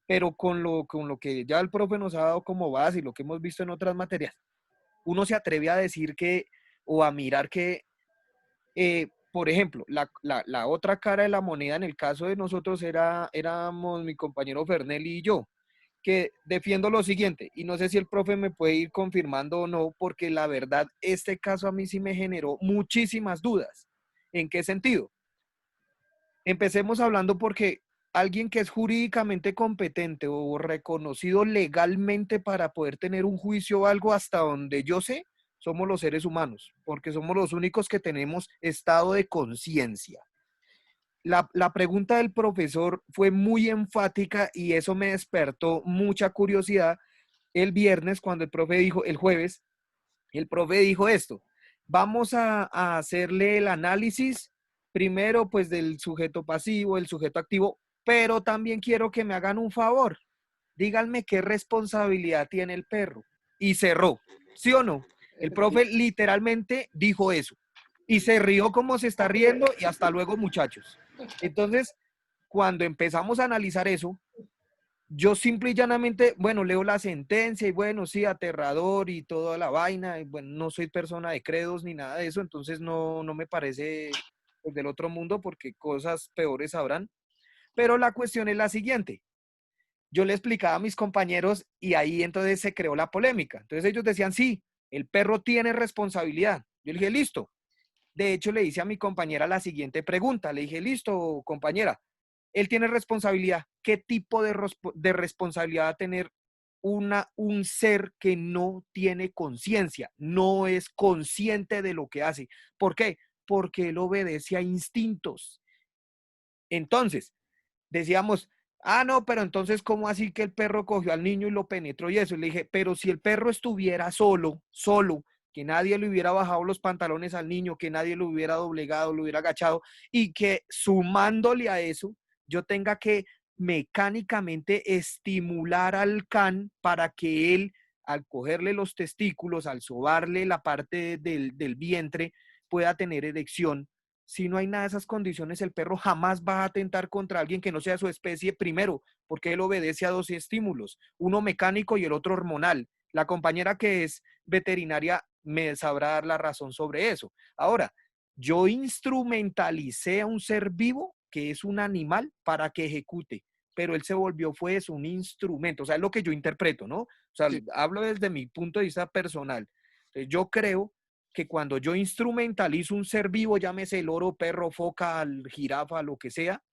Pero con lo que ya el profe nos ha dado como base y lo que hemos visto en otras materias, uno se atreve a decir que, o a mirar que, por ejemplo, la otra cara de la moneda en el caso de nosotros éramos mi compañero Fernel y yo que defiendo lo siguiente, y no sé si el profe me puede ir confirmando o no, porque la verdad, este caso a mí sí me generó muchísimas dudas. ¿En qué sentido? Empecemos hablando porque alguien que es jurídicamente competente o reconocido legalmente para poder tener un juicio o algo hasta donde yo sé, somos los seres humanos, porque somos los únicos que tenemos estado de conciencia. La pregunta del profesor fue muy enfática y eso me despertó mucha curiosidad el viernes cuando el profe dijo, el jueves, el profe dijo esto, vamos a hacerle el análisis primero pues del sujeto pasivo, el sujeto activo, pero también quiero que me hagan un favor, díganme qué responsabilidad tiene el perro. Y cerró, ¿sí o no? El profe literalmente dijo eso y se rió como se está riendo y hasta luego muchachos. Entonces, cuando empezamos a analizar eso, yo simple y llanamente, bueno, leo la sentencia y bueno, sí, aterrador y toda la vaina, y bueno, no soy persona de credos ni nada de eso, entonces no me parece pues, del otro mundo porque cosas peores habrán. Pero la cuestión es la siguiente. Yo le explicaba a mis compañeros y ahí entonces se creó la polémica. Entonces ellos decían, sí, el perro tiene responsabilidad. Yo le dije, listo. De hecho, le hice a mi compañera la siguiente pregunta. Le dije, listo, compañera, él tiene responsabilidad. ¿Qué tipo de responsabilidad va a tener un ser que no tiene conciencia, no es consciente de lo que hace? ¿Por qué? Porque él obedece a instintos. Entonces, decíamos, ah, no, pero entonces, ¿cómo así que el perro cogió al niño y lo penetró y eso? Y le dije, pero si el perro estuviera solo, que nadie le hubiera bajado los pantalones al niño, que nadie lo hubiera doblegado, lo hubiera agachado, y que sumándole a eso, yo tenga que mecánicamente estimular al can para que él, al cogerle los testículos, al sobarle la parte del vientre, pueda tener erección. Si no hay nada de esas condiciones, el perro jamás va a atentar contra alguien que no sea su especie, primero, porque él obedece a 2 estímulos, uno mecánico y el otro hormonal. La compañera que es veterinaria me sabrá dar la razón sobre eso. Ahora, yo instrumentalicé a un ser vivo, que es un animal, para que ejecute, pero él se volvió, fue eso, un instrumento. O sea, es lo que yo interpreto, ¿no? O sea, sí, hablo desde mi punto de vista personal. Entonces, yo creo que cuando yo instrumentalizo un ser vivo, llámese loro, perro, foca, jirafa, lo que sea,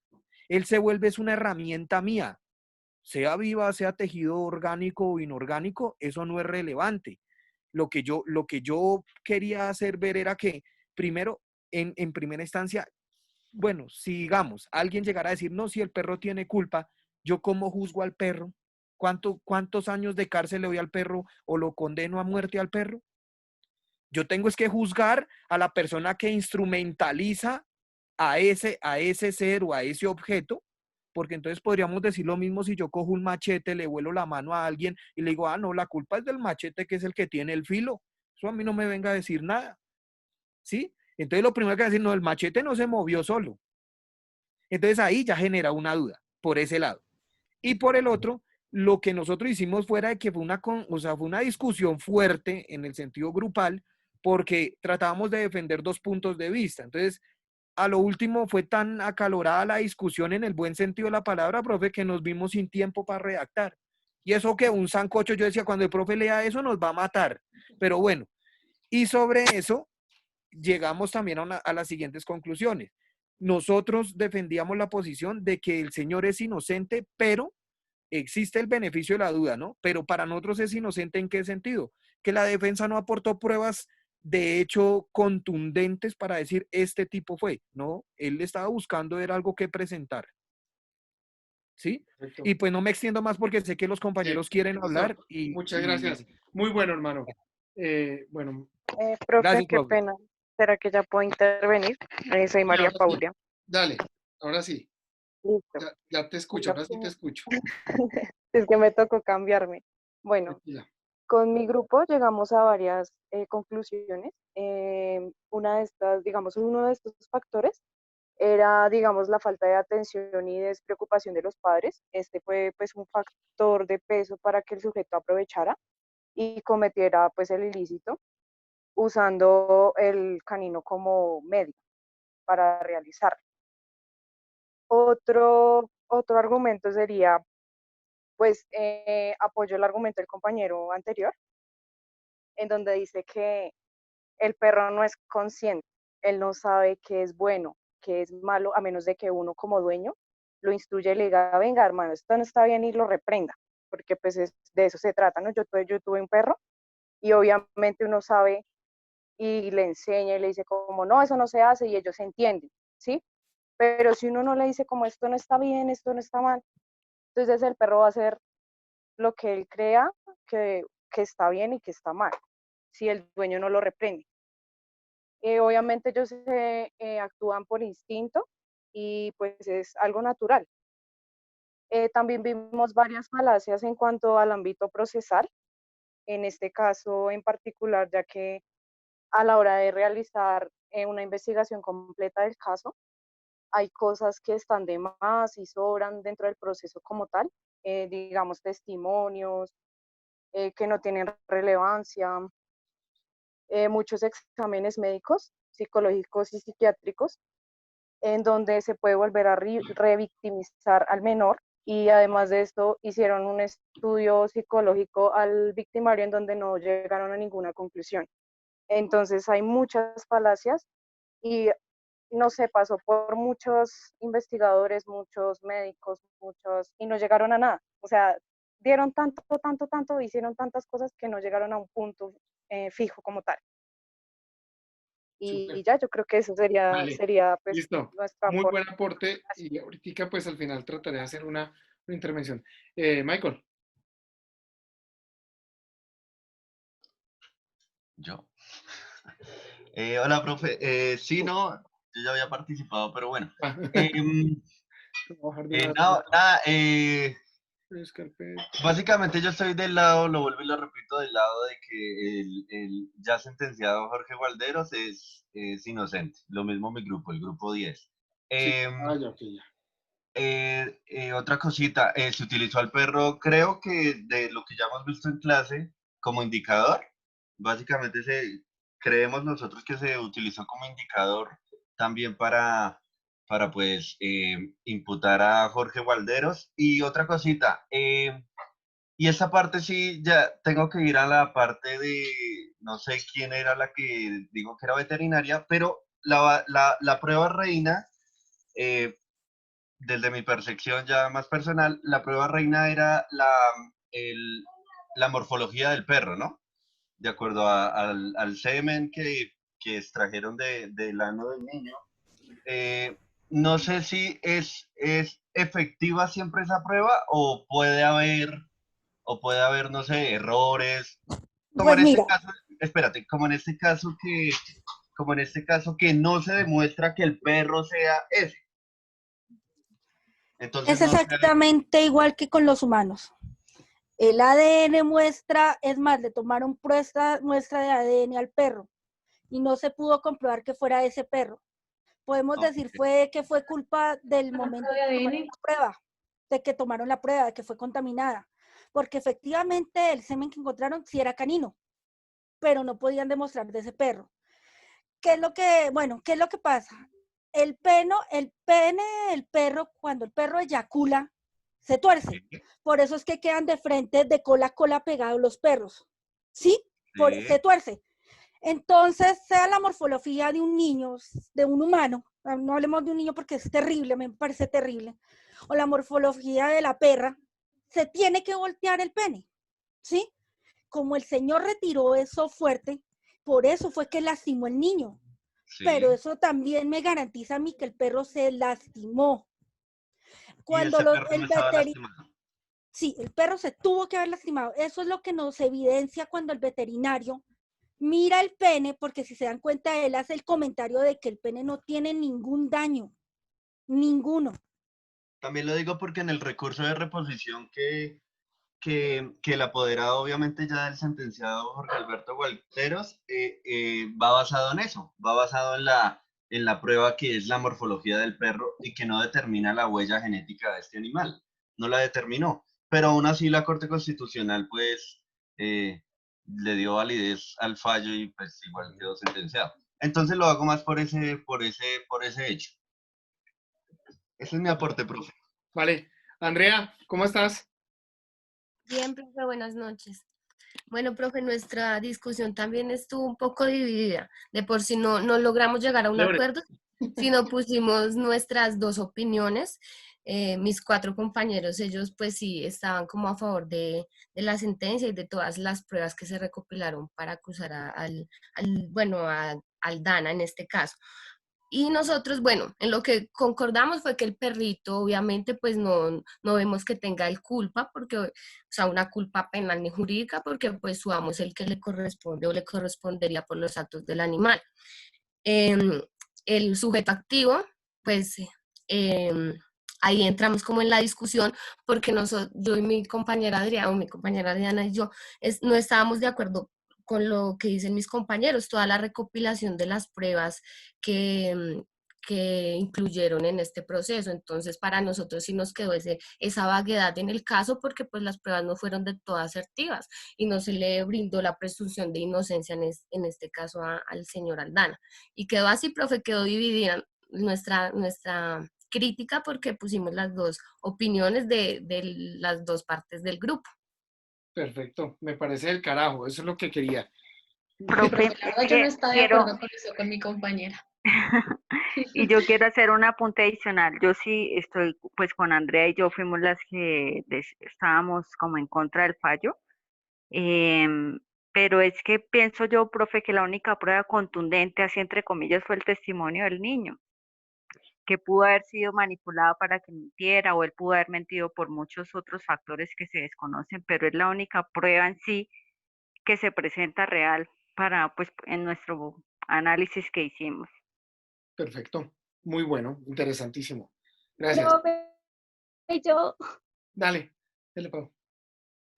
él se vuelve es una herramienta mía. Sea viva, sea tejido orgánico o inorgánico, eso no es relevante. Lo que yo quería hacer ver era que, primero, en primera instancia, bueno, si digamos, alguien llegara a decir, no, si el perro tiene culpa, ¿yo cómo juzgo al perro? ¿Cuántos años de cárcel le doy al perro o lo condeno a muerte al perro? Yo tengo es que juzgar a la persona que instrumentaliza a ese ser o a ese objeto, porque entonces podríamos decir lo mismo si yo cojo un machete, le vuelo la mano a alguien y le digo, ah, no, la culpa es del machete que es el que tiene el filo. Eso a mí no me venga a decir nada, ¿sí? Entonces lo primero que decir, no, el machete no se movió solo. Entonces ahí ya genera una duda por ese lado. Y por el otro, lo que nosotros hicimos fuera de que fue fue una discusión fuerte en el sentido grupal, porque tratábamos de defender dos puntos de vista. Entonces, a lo último fue tan acalorada la discusión en el buen sentido de la palabra, profe, que nos vimos sin tiempo para redactar. Y eso que un sancocho, yo decía, cuando el profe lea eso nos va a matar. Pero bueno, y sobre eso llegamos también a las siguientes conclusiones. Nosotros defendíamos la posición de que el señor es inocente, pero existe el beneficio de la duda, ¿no? Pero para nosotros es inocente ¿en qué sentido? Que la defensa no aportó pruebas de hecho contundentes para decir este tipo fue, ¿no? Él estaba buscando era algo que presentar. ¿Sí? Perfecto. Y pues no me extiendo más porque sé que los compañeros quieren hablar. Muchas gracias. Muy bueno, hermano. Bueno, Profe, gracias, qué profe. pena. ¿Será que ya puedo intervenir? Soy María ahora sí. Paula. Dale, ahora sí. Listo. Ya te escucho, ahora sí te escucho. Es que me tocó cambiarme. Bueno, Tranquila. con mi grupo llegamos a varias conclusiones. Una de estas, digamos, uno de estos factores era, digamos, la falta de atención y despreocupación de los padres. Este fue, pues, un factor de peso para que el sujeto aprovechara y cometiera, pues, el ilícito usando el canino como medio para realizarlo. Otro argumento sería, pues, apoyo el argumento del compañero anterior, en donde dice que el perro no es consciente, él no sabe qué es bueno, qué es malo, a menos de que uno como dueño lo instruya y le diga, venga hermano, esto no está bien y lo reprenda, porque pues de eso se trata, ¿no? Yo tuve un perro y obviamente uno sabe y le enseña y le dice como, no, eso no se hace y ellos entienden, ¿sí? Pero si uno no le dice como esto no está bien, esto no está mal, entonces el perro va a hacer lo que él crea que está bien y que está mal, si el dueño no lo reprende. Obviamente ellos actúan por instinto y pues es algo natural. También vimos varias falacias en cuanto al ámbito procesal, en este caso en particular, ya que a la hora de realizar una investigación completa del caso, hay cosas que están de más y sobran dentro del proceso como tal, digamos testimonios que no tienen relevancia, muchos exámenes médicos, psicológicos y psiquiátricos, en donde se puede volver a revictimizar al menor, y además de esto hicieron un estudio psicológico al victimario en donde no llegaron a ninguna conclusión. Entonces hay muchas falacias y no sé, pasó por muchos investigadores, muchos médicos, y no llegaron a nada. O sea, dieron tanto, hicieron tantas cosas que no llegaron a un punto fijo como tal. Y ya, yo creo que eso Vale, sería pues listo. nuestro Muy aporte. buen aporte y ahorita pues al final trataré de hacer una intervención. Michael. Yo. Hola, profe. Sí, no, yo ya había participado, pero bueno. No, nada, básicamente yo estoy del lado, lo vuelvo y lo repito, del lado de que el ya sentenciado Jorge Gualderos es inocente. Lo mismo mi grupo, el grupo 10. Sí. Ya, ok, ya. Otra cosita, se utilizó al perro, creo que de lo que ya hemos visto en clase, como indicador. Básicamente creemos nosotros que se utilizó como indicador también para pues imputar a Jorge Gualderos. Y otra cosita, y esta parte sí, ya tengo que ir a la parte de, no sé quién era la que digo que era veterinaria, pero la prueba reina, desde mi percepción ya más personal, la prueba reina era la morfología del perro, ¿no? De acuerdo al semen que extrajeron del ano del niño. No sé si es efectiva siempre esa prueba o puede haber, no sé, errores. Como Pues en este mira, caso, espérate, como en este caso que no se demuestra que el perro sea ese. Entonces, es no sé. exactamente igual que con los humanos. El ADN muestra, es más, le tomaron muestra de ADN al perro y no se pudo comprobar que fuera ese perro. podemos decir que fue culpa del momento de de tomar ADN. la prueba, de que tomaron la prueba, de que fue contaminada, porque efectivamente el semen que encontraron sí era canino, pero no podían demostrar de ese perro. ¿Qué es lo que pasa? El pene del perro, cuando el perro eyacula, se tuerce. Por eso es que quedan de frente, de cola a cola pegados los perros. ¿Sí? Se tuerce. Entonces, sea la morfología de un niño, de un humano, no hablemos de un niño porque es terrible, me parece terrible, o la morfología de la perra, se tiene que voltear el pene, ¿sí? Como el señor retiró eso fuerte, por eso fue que lastimó el niño. Sí. Pero eso también me garantiza a mí que el perro se lastimó. Cuando ¿Y ese perro no estaba lastimado? Sí, el perro se tuvo que haber lastimado. Eso es lo que nos evidencia cuando el veterinario mira el pene, porque si se dan cuenta, él hace el comentario de que el pene no tiene ningún daño, ninguno. También lo digo porque en el recurso de reposición que el apoderado, obviamente ya del sentenciado Jorge Alberto Gualteros, va basado en eso, va basado en la prueba que es la morfología del perro y que no determina la huella genética de este animal, no la determinó, pero aún así la Corte Constitucional pues le dio validez al fallo y pues igual quedó sentenciado. Entonces lo hago más por ese hecho. Ese es mi aporte, profe. Vale. Andrea, ¿cómo estás? Bien, profe, buenas noches. Bueno, profe, nuestra discusión también estuvo un poco dividida. De por sí no logramos llegar a un acuerdo, sino pusimos nuestras dos opiniones. Mis 4 compañeros, ellos pues sí estaban como a favor de la sentencia y de todas las pruebas que se recopilaron para acusar al Aldana en este caso. Y nosotros, bueno, en lo que concordamos fue que el perrito, obviamente, pues no vemos que tenga el culpa, porque, o sea, una culpa penal ni jurídica, porque pues su amo es el que le corresponde o le correspondería por los actos del animal. El sujeto activo, pues ahí entramos como en la discusión, porque yo y mi compañera Adriana, o mi compañera Diana y yo, no estábamos de acuerdo con lo que dicen mis compañeros, toda la recopilación de las pruebas que incluyeron en este proceso. Entonces, para nosotros sí nos quedó esa vaguedad en el caso, porque pues las pruebas no fueron de todas asertivas y no se le brindó la presunción de inocencia en este caso al señor Aldana. Y quedó así, profe, quedó dividida nuestra crítica, porque pusimos las dos opiniones de las dos partes del grupo. Perfecto, me parece del carajo, eso es lo que quería. Profe, la verdad yo no estaba de acuerdo con eso con mi compañera. Y yo quiero hacer un apunte adicional. Yo sí estoy, pues con Andrea y yo fuimos las que estábamos como en contra del fallo. Pero es que pienso yo, profe, que la única prueba contundente, así entre comillas, fue el testimonio del niño, que pudo haber sido manipulado para que mintiera, o él pudo haber mentido por muchos otros factores que se desconocen, pero es la única prueba en sí que se presenta real para, pues, en nuestro análisis que hicimos. Perfecto, muy bueno, interesantísimo. Gracias. Profe, yo. Dale, Pau.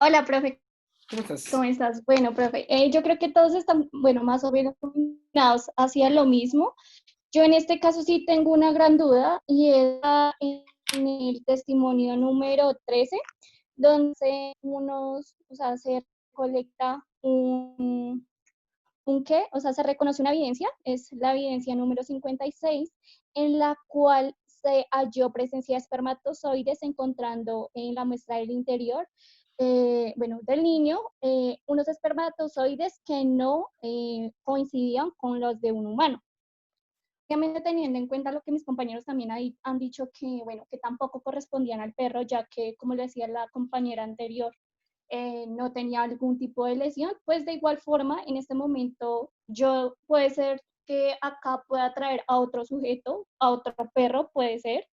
Hola, profe. ¿Cómo estás? ¿Cómo estás? Bueno, profe, yo creo que todos están, bueno, más o menos combinados hacia lo mismo. Yo en este caso sí tengo una gran duda, y es en el testimonio número 13, donde se recolecta ¿un qué? O sea, se reconoce una evidencia, es la evidencia número 56, en la cual se halló presencia de espermatozoides, encontrando en la muestra del interior, del niño, unos espermatozoides que no coincidían con los de un humano. Obviamente, teniendo en cuenta lo que mis compañeros también han dicho, que, bueno, que tampoco correspondían al perro, ya que, como le decía la compañera anterior, no tenía algún tipo de lesión, pues de igual forma, en este momento, puede ser que acá pueda traer a otro sujeto, a otro perro, puede ser,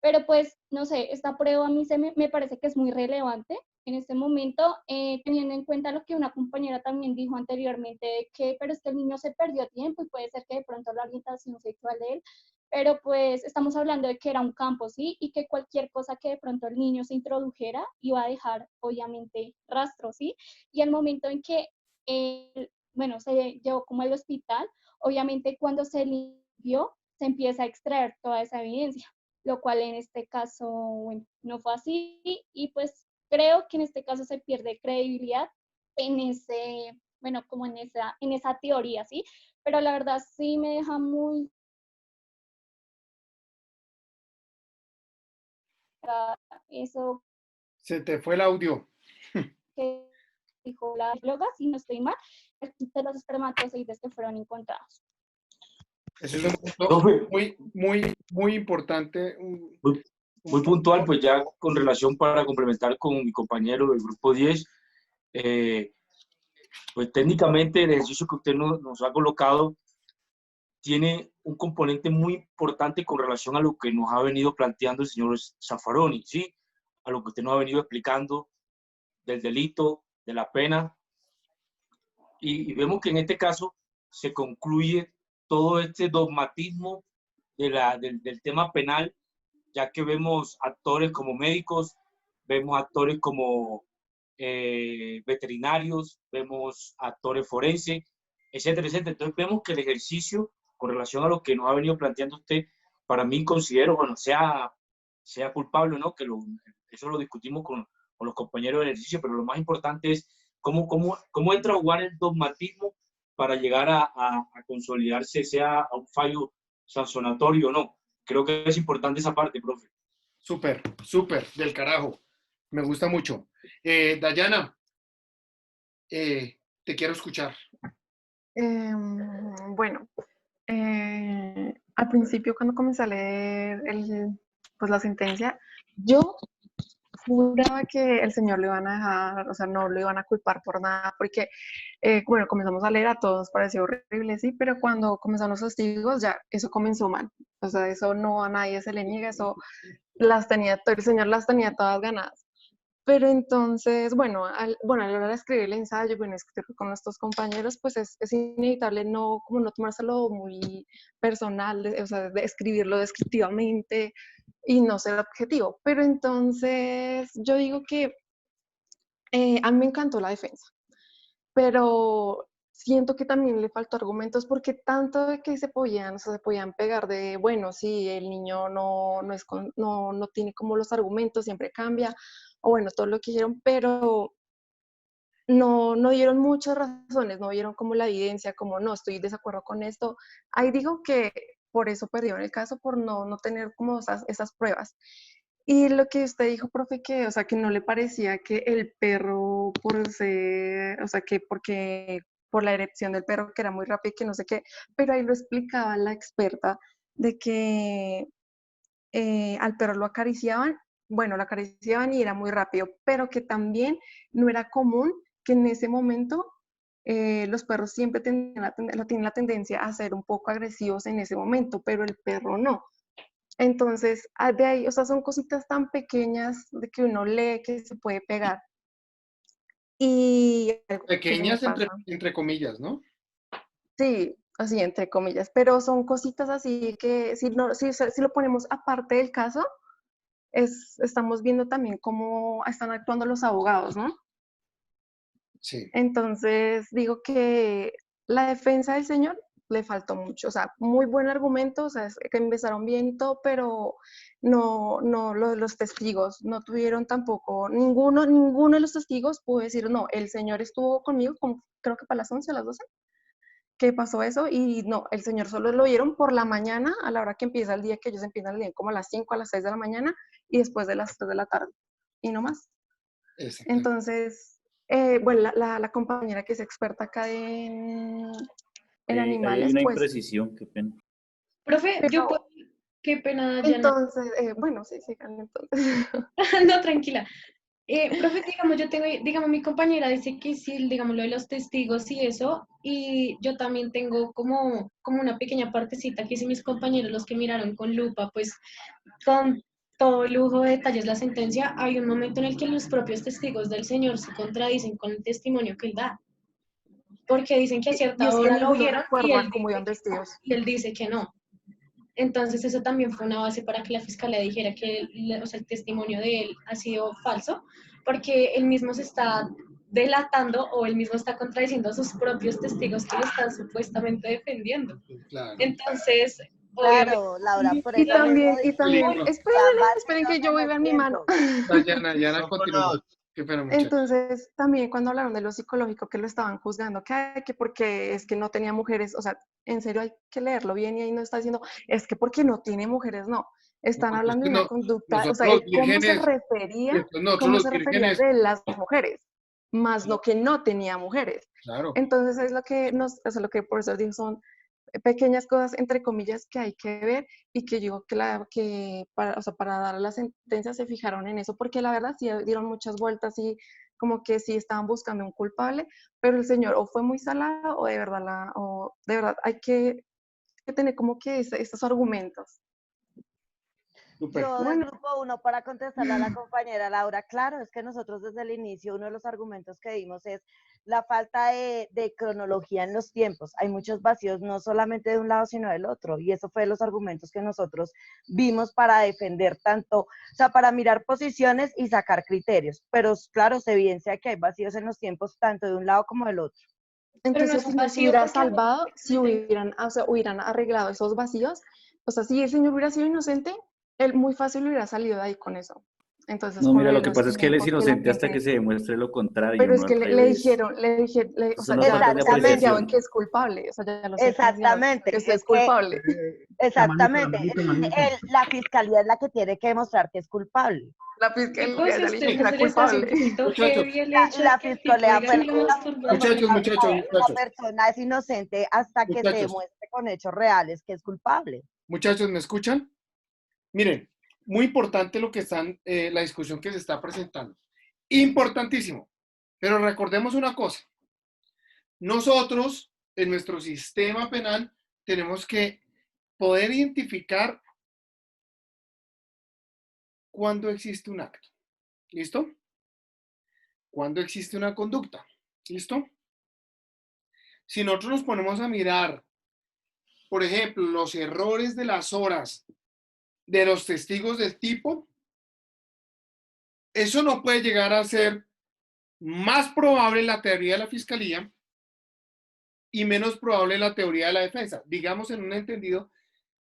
pero pues, no sé, esta prueba a mí me parece que es muy relevante en este momento, teniendo en cuenta lo que una compañera también dijo anteriormente, de que, pero es que el niño se perdió tiempo y puede ser que de pronto la orientación sexual de él, pero pues estamos hablando de que era un campo, ¿sí? Y que cualquier cosa que de pronto el niño se introdujera iba a dejar, obviamente, rastro, ¿sí? Y el momento en que, se llevó como al hospital, obviamente cuando se limpió, se empieza a extraer toda esa evidencia, lo cual en este caso, bueno, no fue así y pues creo que en este caso se pierde credibilidad en ese, bueno, como en esa teoría, ¿sí? Pero la verdad sí me deja muy... Eso Se te fue el audio. que dijo la bióloga, si no estoy mal, de los espermatozoides que fueron encontrados. Ese es un punto muy importante. Muy puntual, pues ya con relación para complementar con mi compañero del grupo 10, pues técnicamente el ejercicio que usted nos ha colocado tiene un componente muy importante con relación a lo que nos ha venido planteando el señor Zaffaroni, ¿sí? A lo que usted nos ha venido explicando del delito, de la pena, y vemos que en este caso se concluye todo este dogmatismo del tema penal, ya que vemos actores como médicos, vemos actores como veterinarios, vemos actores forenses, etcétera, etcétera. Entonces vemos que el ejercicio, con relación a lo que nos ha venido planteando usted, para mí considero, bueno, sea culpable o no, que eso lo discutimos con los compañeros del ejercicio, pero lo más importante es cómo entra a jugar el dogmatismo para llegar a consolidarse, sea a un fallo sancionatorio o no. Creo que es importante esa parte, profe. Súper, del carajo. Me gusta mucho. Dayana, te quiero escuchar. Bueno, al principio cuando comencé a leer pues la sentencia, yo juraba que el señor lo iban a dejar, o sea, no lo iban a culpar por nada, porque, bueno, comenzamos a leer, a todos pareció horrible, sí, pero cuando comenzaron los testigos, ya, eso comenzó mal, o sea, eso no a nadie se le niega, eso el señor las tenía todas ganadas. Pero entonces, bueno, a la hora de escribir el ensayo, bueno, escribir con nuestros compañeros, pues es inevitable no tomárselo muy personal, o sea, de escribirlo descriptivamente y no ser objetivo. Pero entonces yo digo que a mí me encantó la defensa, pero siento que también le faltó argumentos porque tanto de que se podían pegar de, bueno, sí, el niño no tiene como los argumentos, siempre cambia, o bueno, todo lo que dijeron, pero no dieron muchas razones, no dieron como la evidencia, como no, estoy de desacuerdo con esto. Ahí digo que por eso perdieron el caso, por no tener como esas pruebas. Y lo que usted dijo, profe, que, o sea, que no le parecía que el perro, por ser, o sea, que porque por la erección del perro, que era muy rápido y que no sé qué, pero ahí lo explicaba la experta de que al perro lo acariciaban, bueno, lo acariciaban y era muy rápido, pero que también no era común que en ese momento los perros siempre tienen la tendencia a ser un poco agresivos en ese momento, pero el perro no. Entonces, de ahí, o sea, son cositas tan pequeñas de que uno lee que se puede pegar. Y pequeñas entre comillas, ¿no? Sí, así entre comillas, pero son cositas así que si lo ponemos aparte del caso, estamos viendo también cómo están actuando los abogados, ¿no? Sí. Entonces, digo que la defensa del señor le faltó mucho, o sea, muy buen argumento, o sea, que empezaron bien y todo, pero los testigos no tuvieron tampoco, ninguno de los testigos pudo decir, no, el señor estuvo conmigo, creo que para las 11 a las 12, que pasó eso, y no, el señor solo lo vieron por la mañana, a la hora que empieza el día, que ellos empiezan el día como a las 5, a las 6 de la mañana, y después de las 3 de la tarde, y no más. Entonces, bueno, la compañera que es experta acá en animales, hay una pues... imprecisión, qué pena. Profe, qué pena, Dayana. Entonces, bueno, sí, entonces. No, tranquila. Profe, digamos, yo tengo, digamos, mi compañera dice que sí, digamos, lo de los testigos y eso, y yo también tengo como una pequeña partecita que si mis compañeros, los que miraron con lupa, pues con todo el lujo de detalles la sentencia, hay un momento en el que los propios testigos del señor se contradicen con el testimonio que él da, porque dicen que a cierta hora lo vieron y él dice que no. Entonces eso también fue una base para que la fiscalía dijera que el testimonio de él ha sido falso, porque él mismo se está delatando o él mismo está contradiciendo a sus propios testigos que lo están supuestamente defendiendo. Claro. Entonces, Claro, Laura, por Y eso mismo también, dijimos, esperen que yo viva en mi mano. Dayana, continúa. Qué pena, muchacho. Entonces, también cuando hablaron de lo psicológico, que lo estaban juzgando, que porque es que no tenía mujeres, o sea, en serio hay que leerlo bien y ahí no está diciendo, es que porque no tiene mujeres, no. Están Porque es hablando que de una no, conducta, o nosotros sea, los cómo se vírgenes, refería, después nosotros cómo los se refería vírgenes, de las mujeres, más no que no tenía mujeres. claro. Entonces es lo que o sea, lo que por eso digo son pequeñas cosas, entre comillas, que hay que ver y que yo digo que para, o sea, para dar la sentencia se fijaron en eso, porque la verdad sí dieron muchas vueltas y como que sí estaban buscando un culpable, pero el señor o fue muy salado o de verdad, o de verdad hay que tener como que esos argumentos. Yo del Bueno, grupo 1 para contestarle a la compañera Laura, claro, es que nosotros desde el inicio uno de los argumentos que dimos es la falta de cronología en los tiempos. Hay muchos vacíos, no solamente de un lado, sino del otro. Y eso fue los argumentos que nosotros vimos para defender tanto, o sea, para mirar posiciones y sacar criterios. Pero claro, se evidencia que hay vacíos en los tiempos tanto de un lado como del otro. entonces no el es un señor se vacío hubiera porque salvado si hubieran arreglado esos vacíos. O sea, si el señor hubiera sido inocente, él muy fácil hubiera salido de ahí con eso. Entonces, No, con mira, lo lo de que los pasa es que él es tiempos, que la inocente hasta que gente... se demuestre lo contrario, Pero es no que al le revés. dijeron, o sea, Son las ya faltas de lo sentenciaron apreciación. que es culpable, o sea, ya lo sentenciaron Exactamente, que usted es es que culpable. exactamente. Manito. La fiscalía es la que tiene que demostrar que es culpable. La ¿Qué fiscalía cosa ya es le usted dijo que que era se le está haciendo culpable. un poquito Muchachos, heavy el Y hecho la de que el tipo fiscalía diga fue que lo masturbaron? una persona es inocente hasta que se muchachos, demuestre con hechos reales que es culpable. muchachos, ¿me escuchan? Miren, muy importante lo que están, la discusión que se está presentando. Importantísimo. Pero recordemos una cosa. Nosotros, en nuestro sistema penal, tenemos que poder identificar cuándo existe un acto. ¿Listo? Cuándo existe una conducta. ¿Listo? Si nosotros nos ponemos a mirar, por ejemplo, los errores de las horas de los testigos del tipo, eso no puede llegar a ser más probable en la teoría de la fiscalía y menos probable en la teoría de la defensa. Digamos, en un entendido,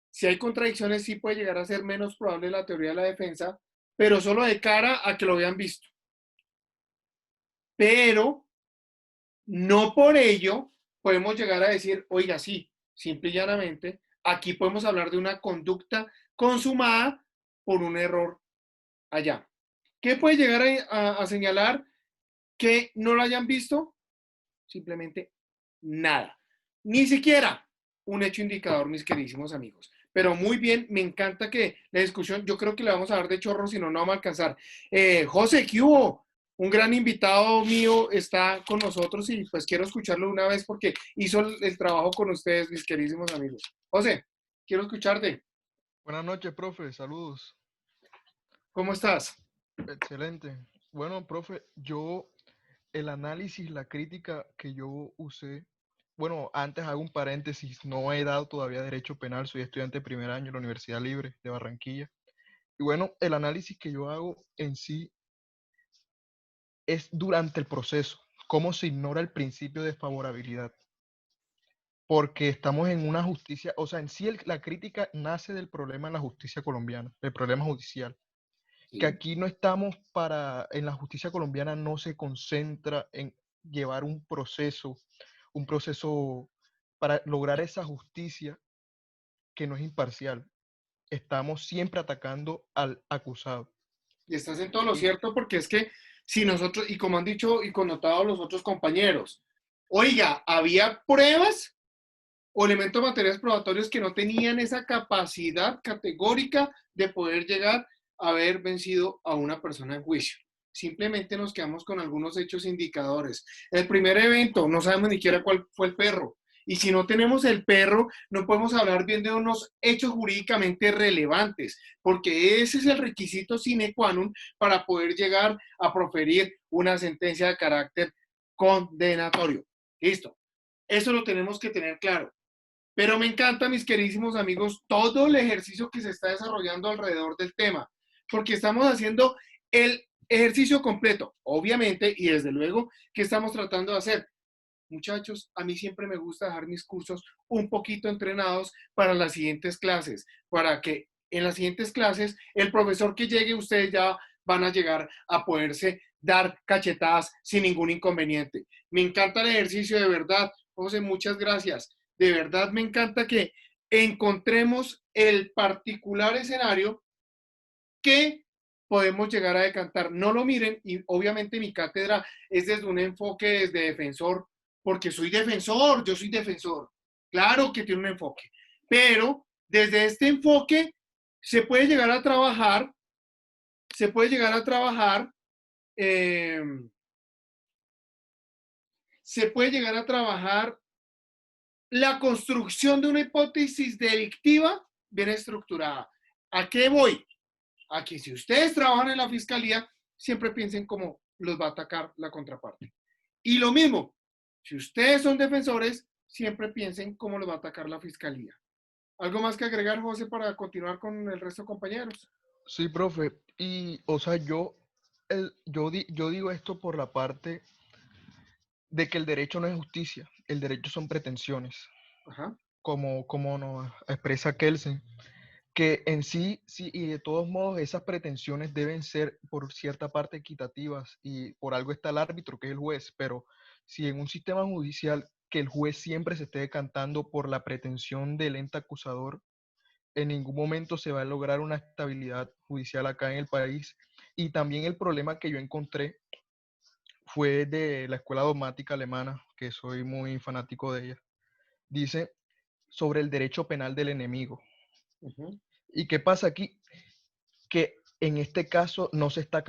si hay contradicciones, sí puede llegar a ser menos probable la teoría de la defensa, pero solo de cara a que lo habían visto. Pero no por ello podemos llegar a decir, oiga, sí, simple y llanamente, aquí podemos hablar de una conducta consumada por un error allá. ¿Qué puede llegar a señalar que no lo hayan visto? Simplemente nada. Ni siquiera un hecho indicador, mis queridísimos amigos. Pero muy bien, me encanta que la discusión, yo creo que le vamos a dar de chorro, si no, no vamos a alcanzar. José, ¿qué hubo? Un gran invitado mío está con nosotros y pues quiero escucharlo una vez porque hizo el trabajo con ustedes, mis queridísimos amigos. José, quiero escucharte. Buenas noches, profe. Saludos. ¿Cómo estás? Excelente. Bueno, profe, el análisis, la crítica que yo usé, bueno, antes hago un paréntesis, no he dado todavía Derecho Penal, soy estudiante de primer año en la Universidad Libre de Barranquilla. Y bueno, el análisis que yo hago en sí es durante el proceso, cómo se ignora el principio de favorabilidad. Porque estamos en una justicia, o sea, en sí la crítica nace del problema en la justicia colombiana, del problema judicial. Que aquí no estamos en la justicia colombiana no se concentra en llevar un proceso para lograr esa justicia que no es imparcial. Estamos siempre atacando al acusado. Y estás en todo lo Y cierto porque es que si nosotros, y como han dicho y connotado los otros compañeros, oiga, había pruebas o elementos materiales probatorios que no tenían esa capacidad categórica de poder llegar a haber vencido a una persona en juicio. Simplemente nos quedamos con algunos hechos indicadores. El primer evento, no sabemos ni siquiera cuál fue el perro. Y si no tenemos el perro, no podemos hablar bien de unos hechos jurídicamente relevantes, porque ese es el requisito sine qua non para poder llegar a proferir una sentencia de carácter condenatorio. Listo. Eso lo tenemos que tener claro. Pero me encanta, mis queridísimos amigos, todo el ejercicio que se está desarrollando alrededor del tema, porque estamos haciendo el ejercicio completo, obviamente, y desde luego que estamos tratando de hacer muchachos, a mí siempre me gusta dejar mis cursos un poquito entrenados para las siguientes clases, para que en las siguientes clases el profesor que llegue, ustedes ya van a llegar a poderse dar cachetadas sin ningún inconveniente. Me encanta el ejercicio, de verdad. José, muchas gracias. De verdad me encanta que encontremos el particular escenario que podemos llegar a decantar. No lo miren, y obviamente mi cátedra es desde un enfoque desde defensor, porque soy defensor, yo soy defensor. Claro que tiene un enfoque, pero desde este enfoque se puede llegar a trabajar, se puede llegar a trabajar, eh, se puede llegar a trabajar la construcción de una hipótesis delictiva bien estructurada. ¿A qué voy? A que si ustedes trabajan en la fiscalía, siempre piensen cómo los va a atacar la contraparte. Y lo mismo, si ustedes son defensores, siempre piensen cómo los va a atacar la fiscalía. ¿Algo más que agregar, José, para continuar con el resto de compañeros? Sí, profe. Y, o sea, yo digo esto por la parte de que el derecho no es justicia, el derecho son pretensiones, Ajá. como nos expresa Kelsen, que en sí, y de todos modos, esas pretensiones deben ser por cierta parte equitativas y por algo está el árbitro, que es el juez, pero si en un sistema judicial que el juez siempre se esté decantando por la pretensión del ente acusador, en ningún momento se va a lograr una estabilidad judicial acá en el país. Y también el problema que yo encontré fue de la escuela dogmática alemana, que soy muy fanático de ella. Dice sobre el derecho penal del enemigo. Uh-huh. ¿Y qué pasa aquí? Que en este caso no se está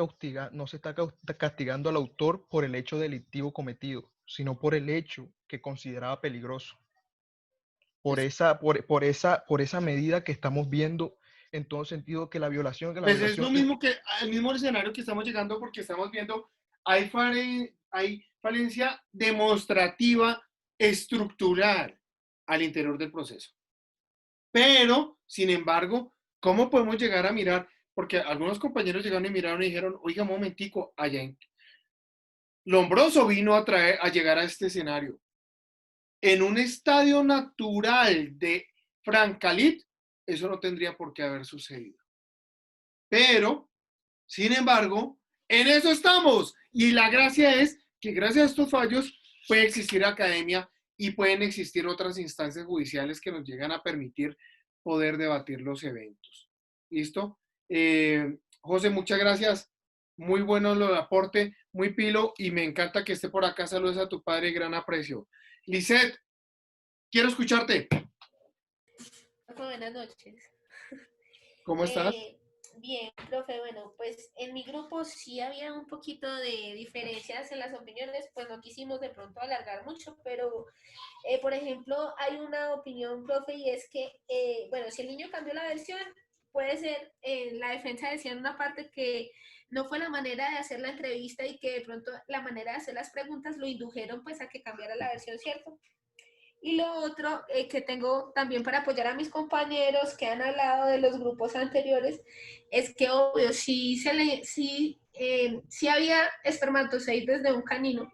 castigando al autor por el hecho delictivo cometido, sino por el hecho que consideraba peligroso. Por esa medida que estamos viendo en todo sentido, que la violación... Pues es lo mismo que el mismo escenario que estamos llegando, porque estamos viendo, hay falencia demostrativa estructural al interior del proceso. Pero, sin embargo, ¿cómo podemos llegar a mirar? Porque algunos compañeros llegaron y miraron y dijeron, oiga, un momentico, allá en Lombroso vino a llegar a este escenario. En un estadio natural de Francalit, eso no tendría por qué haber sucedido. Pero, sin embargo, en eso estamos. Y la gracia es que gracias a estos fallos puede existir academia y pueden existir otras instancias judiciales que nos llegan a permitir poder debatir los eventos. ¿Listo? José, muchas gracias. Muy bueno el aporte, muy pilo, y me encanta que esté por acá. Saludos a tu padre, gran aprecio. Lisette, quiero escucharte. Buenas noches. ¿Cómo estás? Bien, profe, bueno, pues en mi grupo sí había un poquito de diferencias en las opiniones, pues no quisimos de pronto alargar mucho, pero por ejemplo, hay una opinión, profe, y es que, bueno, si el niño cambió la versión, puede ser, la defensa decía en una parte que no fue la manera de hacer la entrevista y que de pronto la manera de hacer las preguntas lo indujeron pues a que cambiara la versión, ¿cierto? Y lo otro que tengo también para apoyar a mis compañeros que han hablado de los grupos anteriores es que obvio, sí había espermatozoides de un canino,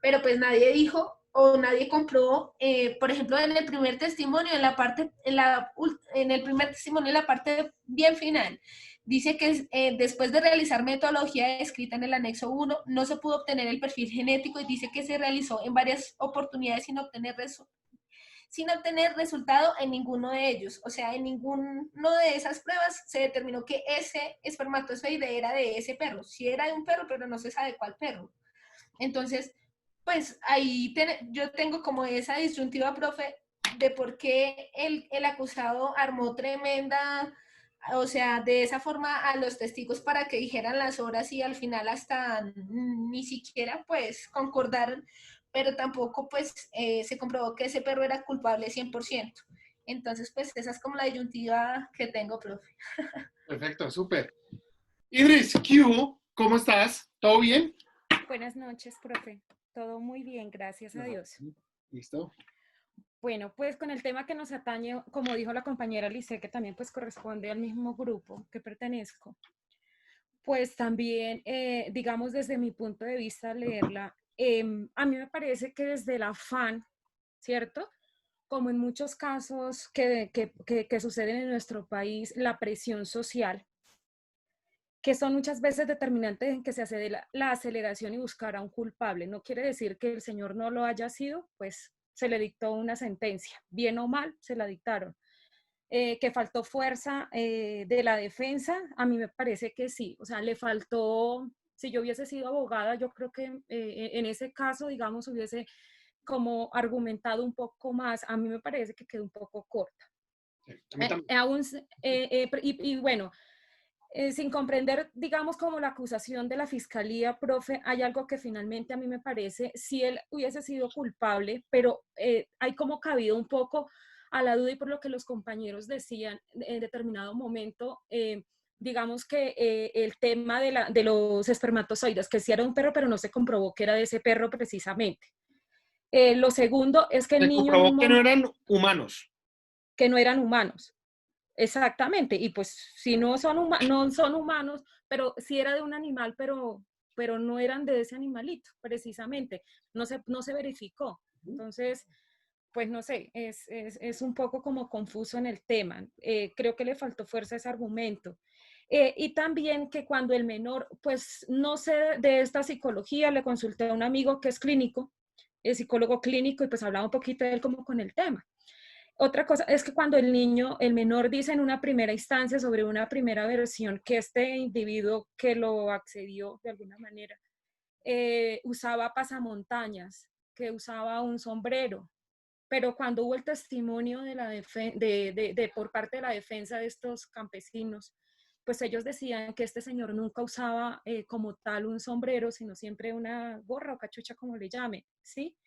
pero pues nadie dijo o nadie comprobó, por ejemplo, en el primer testimonio, en el primer testimonio, en la parte bien final, dice que después de realizar metodología escrita en el anexo 1, no se pudo obtener el perfil genético y dice que se realizó en varias oportunidades sin obtener resultado en ninguno de ellos. O sea, en ninguno de esas pruebas se determinó que ese espermatozoide era de ese perro. Sí era de un perro, pero no se sabe cuál perro. Entonces, pues ahí yo tengo como esa disyuntiva, profe, de por qué el acusado armó tremenda, o sea, de esa forma a los testigos para que dijeran las horas y al final hasta ni siquiera pues concordaron, pero tampoco pues se comprobó que ese perro era culpable 100%. Entonces, pues esa es como la disyuntiva que tengo, profe. Perfecto, súper. Idris, ¿qué hubo? ¿Cómo estás? ¿Todo bien? Buenas noches, profe. Todo muy bien, gracias a Dios. Listo. Bueno, pues con el tema que nos atañe, como dijo la compañera Lice, que también pues corresponde al mismo grupo que pertenezco, pues también, digamos desde mi punto de vista, leerla, a mí me parece que desde el afán, ¿cierto? Como en muchos casos que suceden en nuestro país, la presión social, que son muchas veces determinantes en que se hace la aceleración y buscar a un culpable. No quiere decir que el señor no lo haya sido, pues se le dictó una sentencia, bien o mal, se la dictaron. Que faltó fuerza de la defensa, a mí me parece que sí, o sea, le faltó, si yo hubiese sido abogada, yo creo que en ese caso, digamos, hubiese como argumentado un poco más, a mí me parece que quedó un poco corta. Y bueno, sin comprender, digamos, como la acusación de la fiscalía, profe, hay algo que finalmente a mí me parece, si él hubiese sido culpable, pero hay como cabido un poco a la duda y por lo que los compañeros decían en determinado momento, digamos que el tema de los espermatozoides, que sí era un perro, pero no se comprobó que era de ese perro precisamente. Lo segundo es que el Se niño comprobó que no eran humanos. que no eran humanos. Exactamente, y pues si no son, no son humanos, pero sí era de un animal, pero no eran de ese animalito, precisamente, no se verificó. Entonces, pues no sé, es un poco como confuso en el tema. Creo que le faltó fuerza a ese argumento. Y también que cuando el menor, pues no sé de esta psicología, le consulté a un amigo que es clínico, es psicólogo clínico, y pues hablaba un poquito de él como con el tema. Otra cosa es que cuando el niño, el menor dice en una primera instancia sobre una primera versión que este individuo que lo accedió de alguna manera usaba pasamontañas, que usaba un sombrero, pero cuando hubo el testimonio por parte de la defensa de estos campesinos, pues ellos decían que este señor nunca usaba como tal un sombrero, sino siempre una gorra o cachucha, como le llame, ¿sí?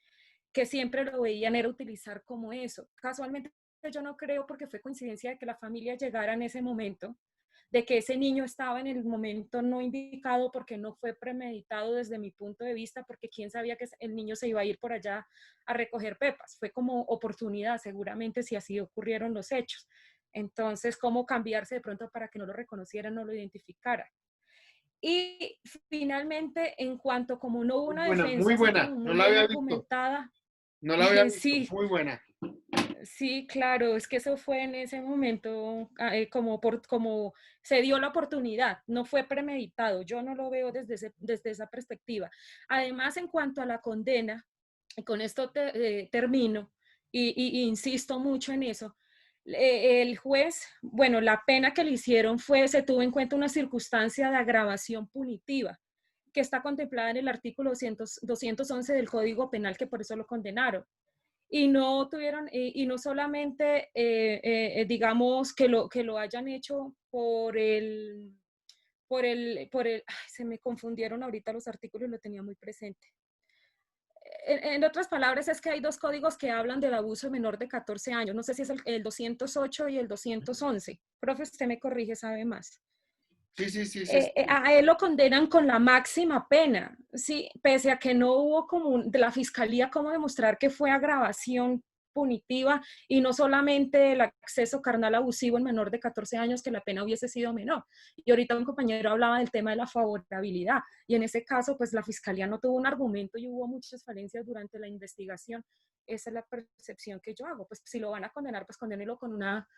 Que siempre lo veían era utilizar como eso. Casualmente yo no creo porque fue coincidencia de que la familia llegara en ese momento, de que ese niño estaba en el momento no indicado porque no fue premeditado desde mi punto de vista, porque quién sabía que el niño se iba a ir por allá a recoger pepas. Fue como oportunidad, seguramente, si así ocurrieron los hechos. Entonces, ¿cómo cambiarse de pronto para que no lo reconocieran, no lo identificaran? Y finalmente, en cuanto como no hubo una defensa Muy así buena, como no muy la bien había visto. argumentada, No la había visto, sí, muy buena. sí, claro, es que eso fue en ese momento como se dio la oportunidad, no fue premeditado, yo no lo veo desde esa perspectiva. Además, en cuanto a la condena, y con esto termino, y insisto mucho en eso, el juez, bueno, la pena que le hicieron se tuvo en cuenta una circunstancia de agravación punitiva que está contemplada en el artículo 211 del Código Penal, que por eso lo condenaron. Y no tuvieron, y no solamente, digamos, que lo hayan hecho ay, se me confundieron ahorita los artículos, lo tenía muy presente. En otras palabras, es que hay dos códigos que hablan del abuso de menor de 14 años. No sé si es el 208 y el 211. Profe, usted me corrige, sabe más. Sí. A él lo condenan con la máxima pena, sí, pese a que no hubo como de la fiscalía cómo demostrar que fue agravación punitiva y no solamente el acceso carnal abusivo en menor de 14 años, que la pena hubiese sido menor. Y ahorita un compañero hablaba del tema de la favorabilidad, y en ese caso, pues la fiscalía no tuvo un argumento y hubo muchas falencias durante la investigación. Esa es la percepción que yo hago. Pues si lo van a condenar, pues condénelo con una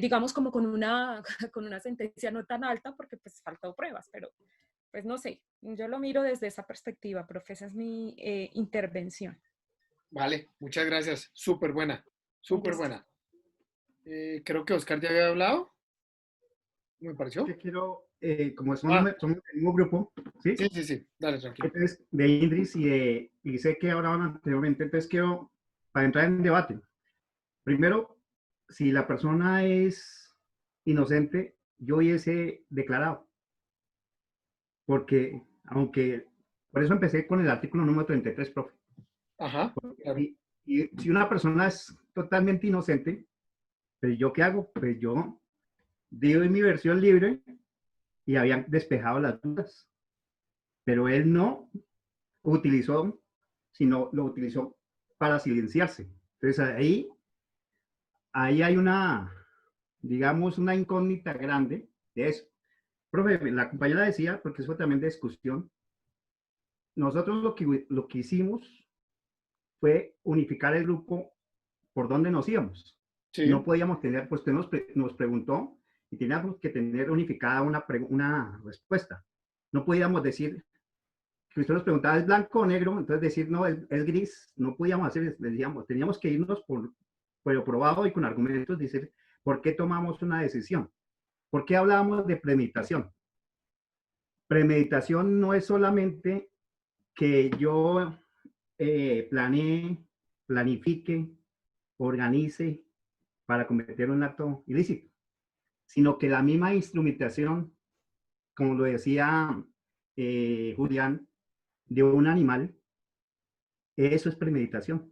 digamos como con una sentencia no tan alta porque pues faltó pruebas, pero pues no sé, yo lo miro desde esa perspectiva, profe, esa es mi intervención. Vale, muchas gracias, súper buena, súper Listo. buena. Creo que Oscar ya había hablado, me pareció. Yo quiero, como somos del mismo grupo, ¿sí? Sí, dale, tranquilo. Entonces, de Indris y sé que hablaban anteriormente, entonces quiero, para entrar en debate, primero, si la persona es inocente, yo hubiese declarado. Porque, por eso empecé con el artículo número 33, profe. Ajá, claro. Y si una persona es totalmente inocente, pues ¿yo qué hago? Pues yo digo en mi versión libre y habían despejado las dudas. Pero él no utilizó, sino lo utilizó para silenciarse. Entonces ahí hay una, digamos, una incógnita grande de eso. Profe, la compañera decía, porque eso también de discusión, nosotros lo que hicimos fue unificar el grupo por dónde nos íbamos. Sí. No podíamos tener, pues usted nos preguntó y teníamos que tener unificada una respuesta. No podíamos decir, que usted nos preguntaba, ¿es blanco o negro? Entonces decir, no, es gris. No podíamos hacer, decíamos, teníamos que irnos por lo probado y con argumentos, decir, ¿por qué tomamos una decisión? ¿Por qué hablábamos de premeditación? Premeditación no es solamente que yo planee, planifique, organice para cometer un acto ilícito, sino que la misma instrumentación, como lo decía Julián, de un animal, eso es premeditación.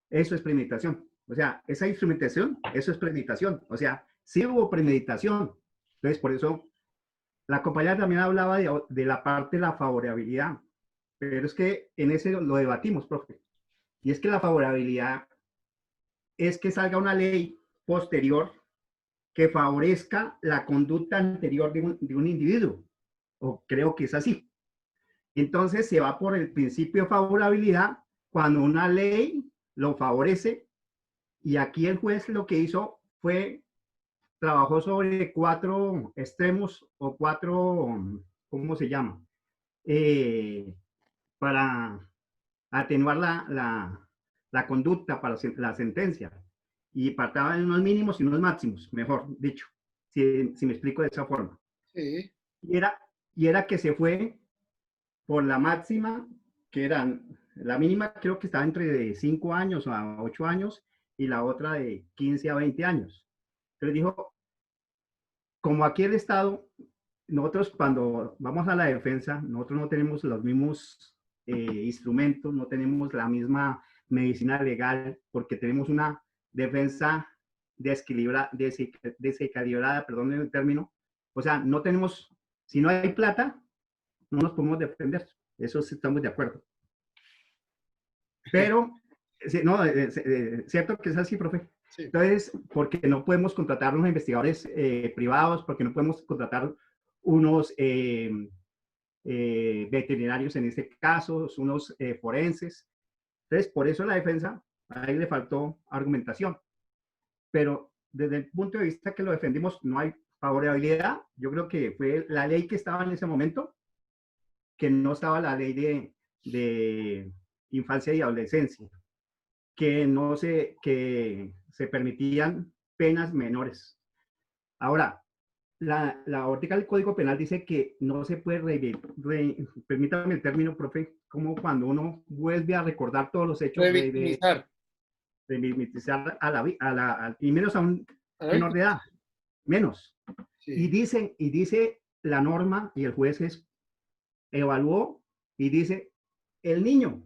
Eso es premeditación. O sea, esa instrumentación, eso es premeditación. O sea, sí hubo premeditación. Entonces, por eso, la compañera también hablaba de la parte de la favorabilidad. Pero es que en ese lo debatimos, profe. Y es que la favorabilidad es que salga una ley posterior que favorezca la conducta anterior de un individuo. O creo que es así. Entonces se va por el principio de favorabilidad cuando una ley lo favorece, y aquí el juez lo que hizo fue, trabajó sobre 4 extremos o 4, ¿cómo se llama? Para atenuar la conducta para la sentencia. Y partaba en unos mínimos y unos máximos, mejor dicho, si me explico de esa forma. Sí. Y era que se fue por la máxima, que eran, la mínima creo que estaba entre 5 años a 8 años, y la otra de 15 a 20 años. Entonces dijo, como aquí el Estado, nosotros cuando vamos a la defensa, nosotros no tenemos los mismos instrumentos, no tenemos la misma medicina legal, porque tenemos una defensa desequilibrada, perdón el término. O sea, no tenemos, si no hay plata, no nos podemos defender. Eso sí estamos de acuerdo. Pero, no, cierto que es así, profe. Sí. Entonces, porque no podemos contratar unos investigadores privados, porque no podemos contratar unos veterinarios en este caso, unos forenses. Entonces, por eso la defensa, ahí le faltó argumentación. Pero desde el punto de vista que lo defendimos, no hay favorabilidad. Yo creo que fue la ley que estaba en ese momento, que no estaba la ley de infancia y adolescencia, que se permitían penas menores. Ahora, la óptica del Código Penal dice que no se puede permítame el término, profe, como cuando uno vuelve a recordar todos los hechos, revictimizar y menos a un menor de edad, menos. Sí. Y dice la norma, y el juez evaluó y dice, el niño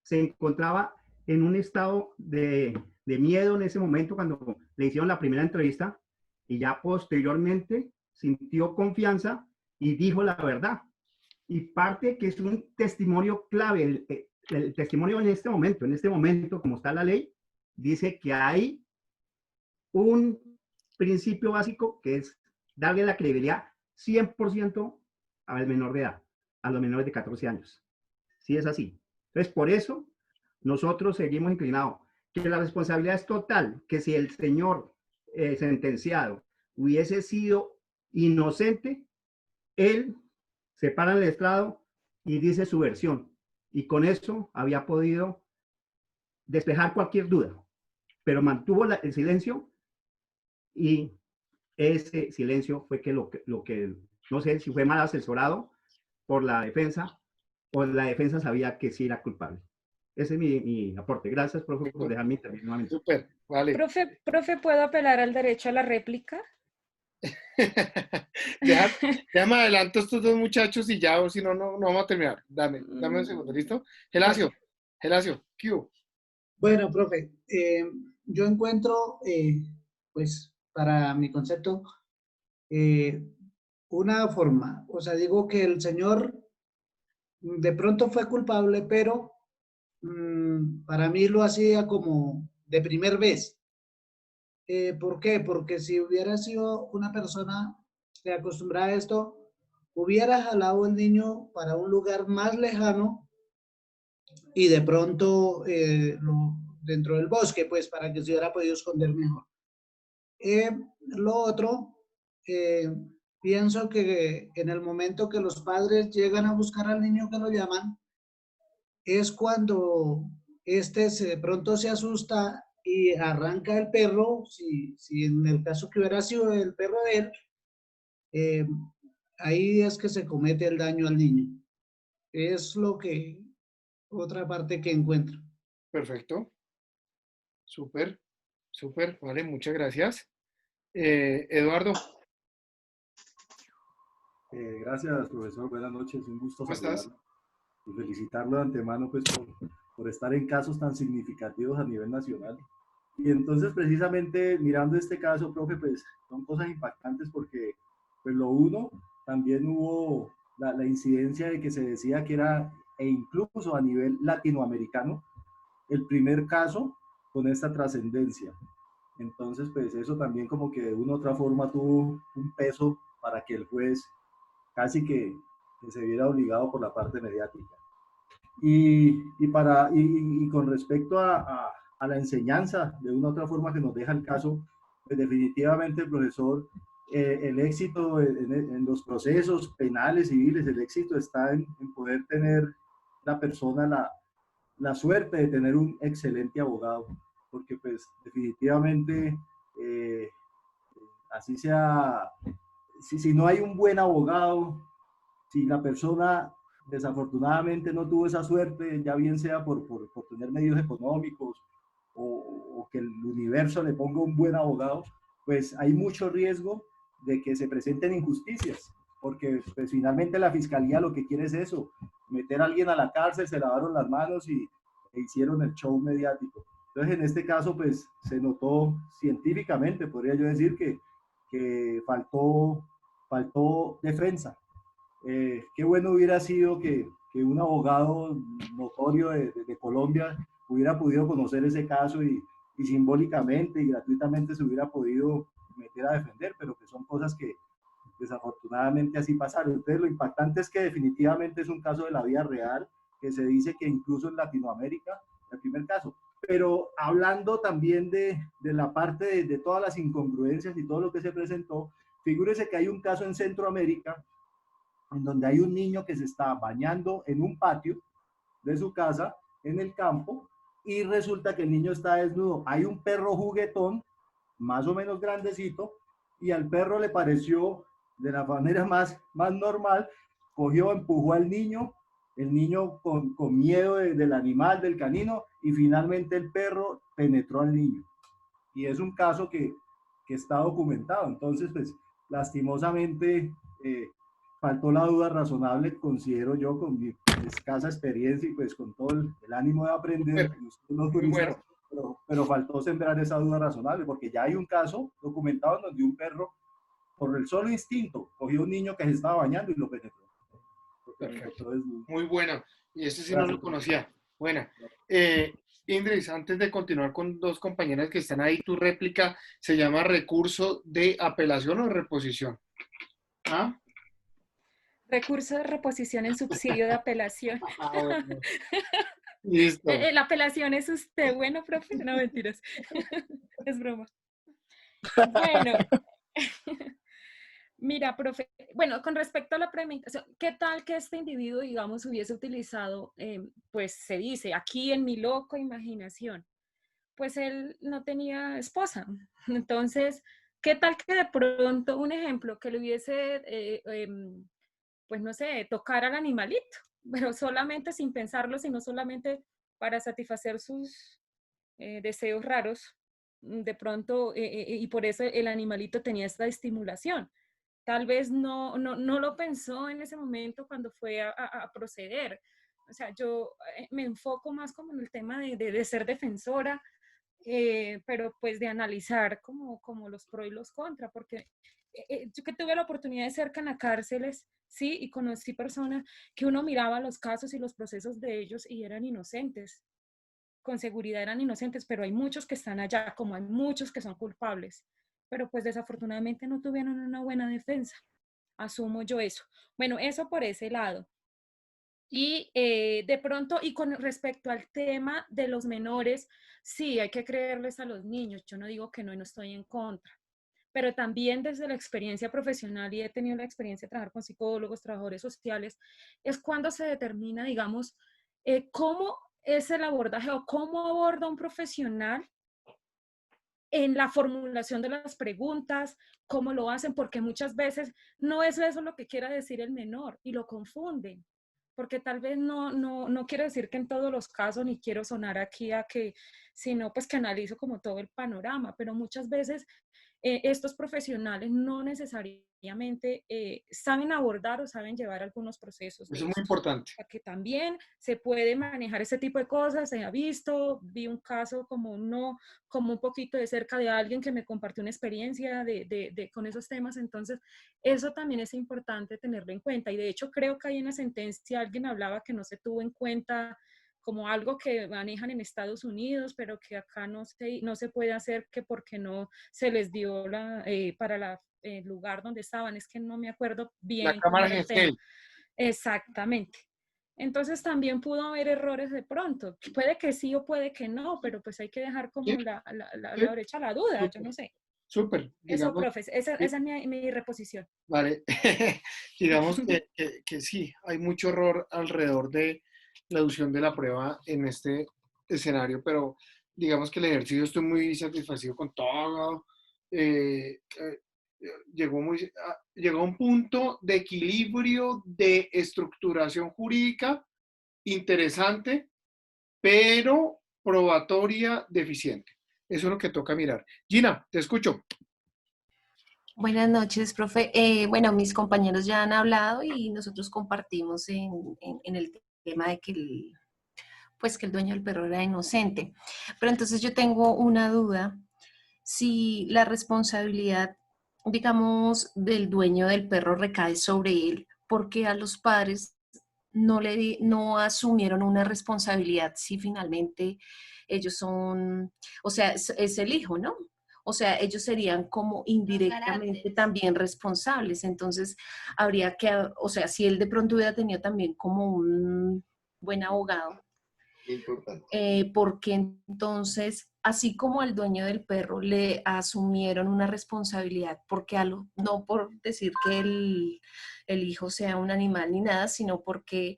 se encontraba en un estado de miedo en ese momento cuando le hicieron la primera entrevista, y ya posteriormente sintió confianza y dijo la verdad. Y parte que es un testimonio clave, el testimonio en este momento, como está la ley, dice que hay un principio básico que es darle la credibilidad 100% al menor de edad, a los menores de 14 años. Sí es así. Entonces, por eso nosotros seguimos inclinados, que la responsabilidad es total, que si el señor sentenciado hubiese sido inocente, él se para en el estrado y dice su versión, y con eso había podido despejar cualquier duda, pero mantuvo el silencio, y ese silencio fue que lo que no sé si fue mal asesorado por la defensa, o la defensa sabía que sí era culpable. Ese es mi aporte. Gracias, profe, por dejarme intervenir nuevamente. Súper, vale. Profe, ¿puedo apelar al derecho a la réplica? ya me adelanto estos dos muchachos y ya, o si no, no vamos a terminar. Dame un segundo, ¿listo? Gelacio, ¿qué hubo? Bueno, profe, yo encuentro, pues, para mi concepto, una forma. O sea, digo que el señor de pronto fue culpable, pero para mí lo hacía como de primer vez. ¿Por qué? Porque si hubiera sido una persona acostumbrada a esto, hubiera jalado al niño para un lugar más lejano y de pronto dentro del bosque, pues para que se hubiera podido esconder mejor. Lo otro, pienso que en el momento que los padres llegan a buscar al niño que lo llaman, es cuando de pronto se asusta y arranca el perro, si en el caso que hubiera sido el perro de él, ahí es que se comete el daño al niño. Es otra parte que encuentro. Perfecto. Súper, súper. Vale, muchas gracias. Eduardo, Gracias, profesor. Buenas noches. Un gusto ¿cómo estás? saludarlo y felicitarlo de antemano pues, por estar en casos tan significativos a nivel nacional. Y entonces, precisamente, mirando este caso, profe, pues son cosas impactantes porque, pues lo uno, también hubo la incidencia de que se decía que era, e incluso a nivel latinoamericano, el primer caso con esta trascendencia. Entonces, pues eso también como que de una u otra forma tuvo un peso para que el juez casi que se viera obligado por la parte mediática. Y con respecto a la enseñanza, de una u otra forma que nos deja el caso, pues definitivamente el profesor, el éxito en los procesos penales, civiles, el éxito está en poder tener la persona la suerte de tener un excelente abogado, porque pues definitivamente así sea, si no hay un buen abogado, si la persona desafortunadamente no tuvo esa suerte, ya bien sea por tener medios económicos o que el universo le ponga un buen abogado, pues hay mucho riesgo de que se presenten injusticias, porque pues, finalmente la fiscalía lo que quiere es eso, meter a alguien a la cárcel, se lavaron las manos e hicieron el show mediático. Entonces, en este caso, pues se notó científicamente, podría yo decir que faltó defensa. Qué bueno hubiera sido que un abogado notorio de Colombia hubiera podido conocer ese caso y simbólicamente y gratuitamente se hubiera podido meter a defender, pero que son cosas que desafortunadamente así pasaron. Entonces lo impactante es que definitivamente es un caso de la vida real, que se dice que incluso en Latinoamérica, el primer caso. Pero hablando también de la parte de todas las incongruencias y todo lo que se presentó, figúrese que hay un caso en Centroamérica en donde hay un niño que se está bañando en un patio de su casa, en el campo, y resulta que el niño está desnudo. Hay un perro juguetón, más o menos grandecito, y al perro le pareció de la manera más normal, cogió, empujó al niño, el niño con miedo del animal, del canino, y finalmente el perro penetró al niño. Y es un caso que está documentado. Entonces, pues, lastimosamente, faltó la duda razonable, considero yo, con mi escasa experiencia y pues con todo el ánimo de aprender, los juristas, pero faltó sembrar esa duda razonable, porque ya hay un caso documentado en donde un perro, por el solo instinto, cogió a un niño que se estaba bañando y lo penetró. Perfecto. Muy bueno. Y este sí Gracias, no lo conocía. Buena. Indris, antes de continuar con dos compañeras que están ahí, tu réplica se llama recurso de apelación o reposición. ¿Ah? Recurso de reposición en subsidio de apelación. Bueno. Listo. La apelación es usted, bueno, profe. No, mentiras. Es broma. Bueno. Mira, profe, bueno, con respecto a la premeditación, ¿qué tal que este individuo, digamos, hubiese utilizado, pues se dice, aquí en mi loco imaginación, pues él no tenía esposa. Entonces, ¿qué tal que de pronto, un ejemplo, que le hubiese, pues no sé, tocar al animalito, pero solamente sin pensarlo, sino solamente para satisfacer sus deseos raros, de pronto, y por eso el animalito tenía esta estimulación. Tal vez no lo pensó en ese momento cuando fue a proceder. O sea, yo me enfoco más como en el tema de ser defensora, pero pues de analizar como los pros y los contras, porque yo que tuve la oportunidad de cerca en las cárceles, sí, y conocí personas que uno miraba los casos y los procesos de ellos y eran inocentes, con seguridad eran inocentes, pero hay muchos que están allá, como hay muchos que son culpables, pero pues desafortunadamente no tuvieron una buena defensa. Asumo yo eso. Bueno, eso por ese lado. Y de pronto, y con respecto al tema de los menores, sí, hay que creerles a los niños. Yo no digo que no, y no estoy en contra. Pero también desde la experiencia profesional, y he tenido la experiencia de trabajar con psicólogos, trabajadores sociales, es cuando se determina, digamos, cómo es el abordaje o cómo aborda un profesional en la formulación de las preguntas, cómo lo hacen, porque muchas veces no es eso lo que quiera decir el menor y lo confunden, porque tal vez no quiero decir que en todos los casos, ni quiero sonar aquí a que, sino pues que analizo como todo el panorama, pero muchas veces estos profesionales no necesariamente saben abordar o saben llevar algunos procesos Eso de es muy estos. importante. Porque también se puede manejar ese tipo de cosas, se ha visto, vi un caso como un poquito de cerca de alguien que me compartió una experiencia con esos temas, entonces eso también es importante tenerlo en cuenta, y de hecho creo que ahí en la sentencia alguien hablaba que no se tuvo en cuenta como algo que manejan en Estados Unidos, pero que acá no se puede hacer, que porque no se les dio para el lugar donde estaban, es que no me acuerdo La bien cómo cámara era el tema. Gesell. Exactamente. Entonces también pudo haber errores de pronto. Puede que sí o puede que no, pero pues hay que dejar como Sí, la sí, brecha a la duda, yo no sé. súper, Eso, digamos, profes, esa sí, es mi reposición. vale. Digamos que sí, hay mucho error alrededor de la adopción de la prueba en este escenario, pero digamos que el ejercicio estoy muy satisfacido con todo. Llegó a un punto de equilibrio, de estructuración jurídica interesante, pero probatoria deficiente. Eso es lo que toca mirar. Gina, te escucho. Buenas noches, profe. Bueno, mis compañeros ya han hablado y nosotros compartimos en el tema de que pues que el dueño del perro era inocente. Pero entonces yo tengo una duda, si la responsabilidad, digamos, del dueño del perro recae sobre él, porque a los padres no asumieron una responsabilidad si finalmente ellos son, o sea, es el hijo, ¿no? O sea, ellos serían como indirectamente también responsables. Entonces, habría que, o sea, si él de pronto hubiera tenido también como un buen abogado, Importante. porque entonces, así como al dueño del perro le asumieron una responsabilidad, porque no por decir que el hijo sea un animal ni nada, sino porque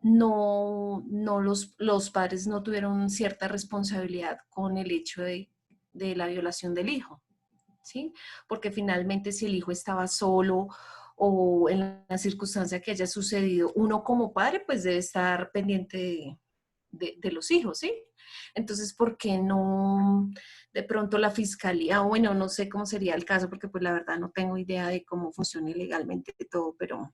los padres no tuvieron cierta responsabilidad con el hecho de la violación del hijo, ¿sí? Porque finalmente si el hijo estaba solo o en la circunstancia que haya sucedido, uno como padre pues debe estar pendiente de los hijos, ¿sí? Entonces, ¿por qué no de pronto la fiscalía? Bueno, no sé cómo sería el caso, porque pues la verdad no tengo idea de cómo funciona legalmente todo, pero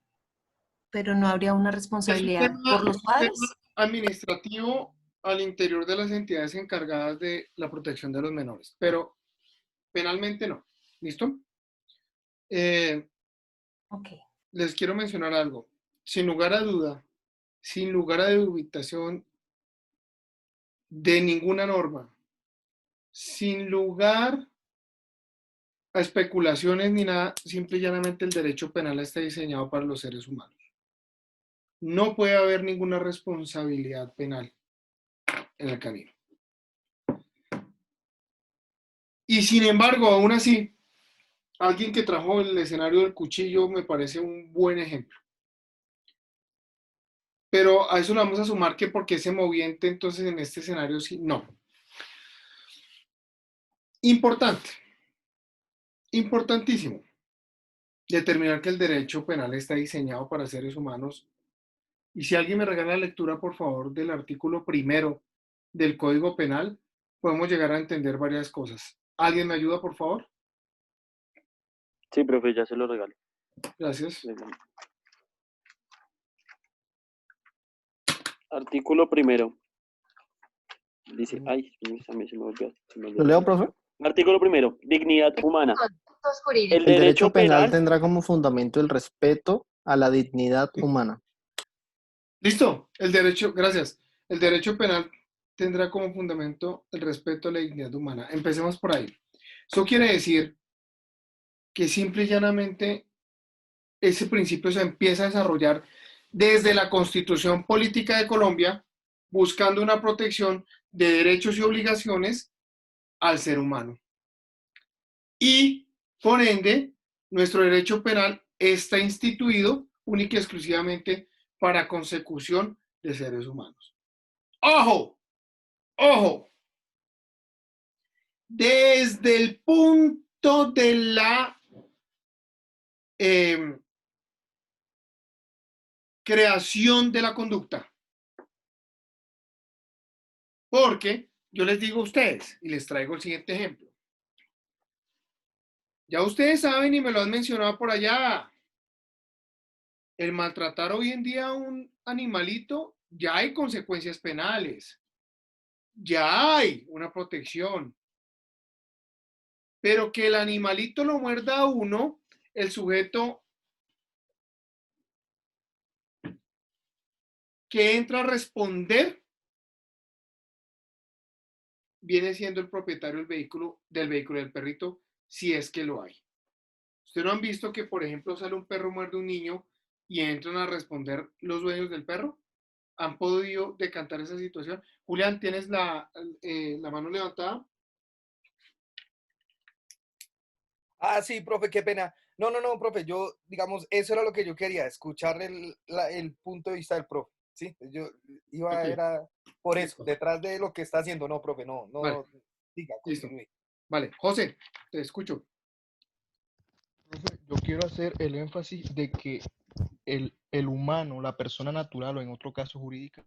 no habría una Es un responsabilidad tema, por los es un tema padres. administrativo al interior de las entidades encargadas de la protección de los menores, pero penalmente no. ¿Listo? Ok. Les quiero mencionar algo. Sin lugar a duda, sin lugar a dubitación de ninguna norma, sin lugar a especulaciones ni nada, simple y llanamente el derecho penal está diseñado para los seres humanos. No puede haber ninguna responsabilidad penal en el camino. Y sin embargo, aún así, alguien que trajo el escenario del cuchillo me parece un buen ejemplo. Pero a eso le vamos a sumar que porque ese moviente entonces en este escenario sí, no. Importante, importantísimo, determinar que el derecho penal está diseñado para seres humanos. Y si alguien me regala la lectura, por favor, del artículo primero del Código Penal, podemos llegar a entender varias cosas. ¿Alguien me ayuda, por favor? Sí, profe, ya se lo regalo. Gracias. Artículo primero. Dice, ay, a mí se me olvidó. ¿Lo leo, profe? Artículo primero. Dignidad humana. El El derecho derecho penal penal. tendrá como fundamento el respeto a la dignidad humana. Listo. El derecho, gracias. El derecho penal tendrá como fundamento el respeto a la dignidad humana. Empecemos por ahí. Eso quiere decir que simple y llanamente ese principio se empieza a desarrollar desde la Constitución Política de Colombia, buscando una protección de derechos y obligaciones al ser humano. Y, por ende, nuestro derecho penal está instituido única y exclusivamente para consecución de seres humanos. ¡Ojo! ¡Ojo! Desde el punto de la creación de la conducta. Porque yo les digo a ustedes, y les traigo el siguiente ejemplo. Ya ustedes saben y me lo han mencionado por allá, el maltratar hoy en día a un animalito, ya hay consecuencias penales, ya hay una protección. Pero que el animalito lo muerda a uno, el sujeto que entra a responder viene siendo el propietario del vehículo del perrito, si es que lo hay. ¿Ustedes no han visto que, por ejemplo, sale un perro, muerde a un niño y entran a responder los dueños del perro? ¿Han podido decantar esa situación? Julián, ¿tienes la mano levantada? Ah, sí, profe, qué pena. No, profe, yo, digamos, eso era lo que yo quería, escuchar el punto de vista del profe, ¿sí? Yo iba, Ok. era por eso, detrás de lo que está haciendo, no, profe, no, Vale. diga, Listo. continúe. Vale, José, te escucho. Profe, yo quiero hacer el énfasis de que el humano, la persona natural o en otro caso jurídica,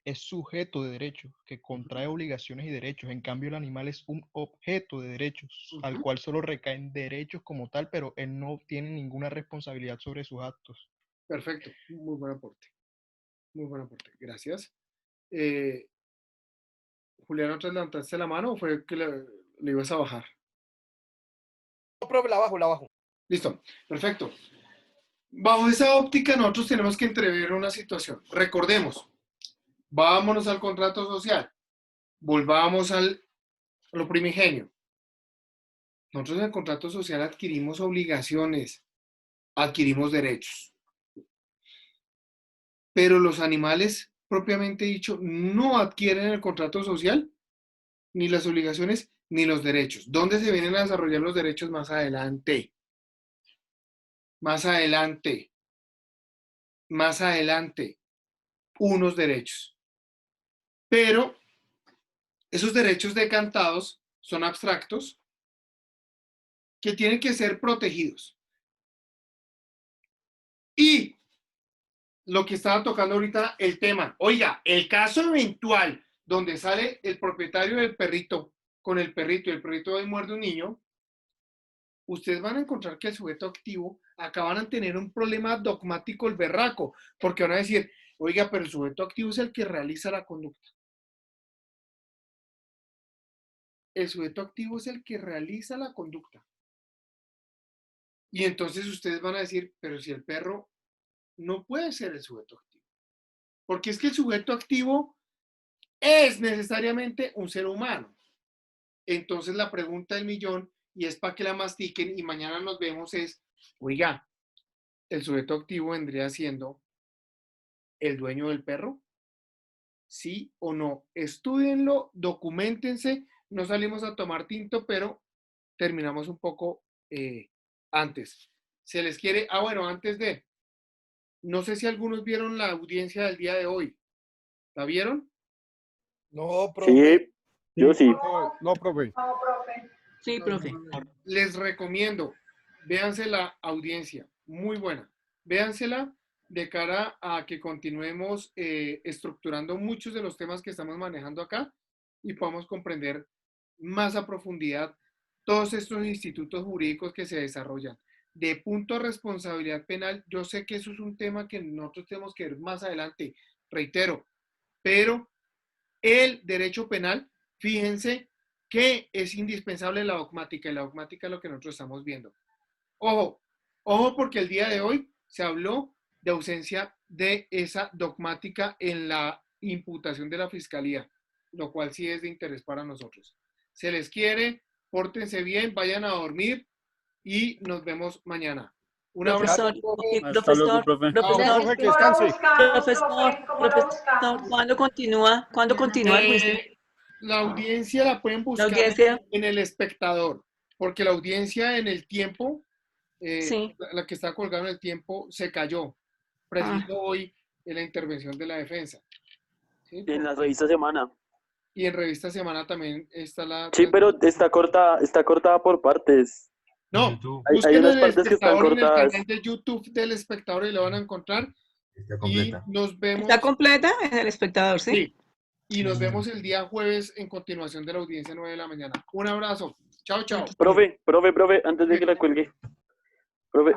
es sujeto de derechos, que contrae obligaciones y derechos. En cambio, el animal es un objeto de derechos, al cual solo recaen derechos como tal, pero él no tiene ninguna responsabilidad sobre sus actos. Perfecto, muy buen aporte. Muy buen aporte, gracias. Julián, ¿otra levantaste la mano o fue que le ibas a bajar? No, profe, la bajo. Listo, perfecto. Bajo esa óptica nosotros tenemos que entrever una situación. Recordemos, vámonos al contrato social, volvamos a lo primigenio. Nosotros en el contrato social adquirimos obligaciones, adquirimos derechos. Pero los animales, propiamente dicho, no adquieren el contrato social, ni las obligaciones, ni los derechos. ¿Dónde se vienen a desarrollar los derechos más adelante? Más adelante. Más adelante. Unos derechos. Pero esos derechos decantados son abstractos que tienen que ser protegidos. Y lo que estaba tocando ahorita, el tema, oiga, el caso eventual donde sale el propietario del perrito con el perrito y el perrito ahí muerde un niño, ustedes van a encontrar que el sujeto activo acaban de tener un problema dogmático el berraco, porque van a decir, oiga, pero el sujeto activo es el que realiza la conducta. El sujeto activo es el que realiza la conducta. Y entonces ustedes van a decir, pero si el perro no puede ser el sujeto activo. Porque es que el sujeto activo es necesariamente un ser humano. Entonces la pregunta del millón, y es para que la mastiquen y mañana nos vemos, es, oiga, ¿el sujeto activo vendría siendo el dueño del perro? ¿Sí o no? Estúdienlo, documentense, no salimos a tomar tinto, pero terminamos un poco antes. Se les quiere, bueno, antes de, no sé si algunos vieron la audiencia del día de hoy. ¿La vieron? No, profe. Sí, yo sí. No, profe. Sí, profe. Les recomiendo, véanse la audiencia, muy buena. Véansela de cara a que continuemos estructurando muchos de los temas que estamos manejando acá y podamos comprender más a profundidad todos estos institutos jurídicos que se desarrollan. De punto de responsabilidad penal, yo sé que eso es un tema que nosotros tenemos que ver más adelante, reitero, pero el derecho penal, fíjense que es indispensable la dogmática, y la dogmática es lo que nosotros estamos viendo. Ojo, ojo, porque el día de hoy se habló de ausencia de esa dogmática en la imputación de la fiscalía, lo cual sí es de interés para nosotros. Se les quiere, pórtense bien, vayan a dormir y nos vemos mañana. Un abrazo. Hasta luego, profe. Profesor, que descanse. Profesor, ¿cuándo continúa? ¿Cuándo continúa el juicio? La audiencia la pueden buscar audiencia? en El Espectador, porque la audiencia en el tiempo, Sí. la que está colgada en el tiempo, se cayó. Preciso hoy en la intervención de la defensa. ¿Sí? En la revista Semana. Y en Revista Semana también está la... Sí, pero está cortada por partes. No, Hay busquen unas El partes que están Espectador en el cortadas. canal de YouTube del Espectador y lo van a encontrar. Y nos vemos... ¿Está completa en El Espectador, sí? Sí. Y nos vemos el día jueves en continuación de la audiencia 9 de la mañana. Un abrazo. Chao, chao. Profe, antes de que la cuelgue. Profe,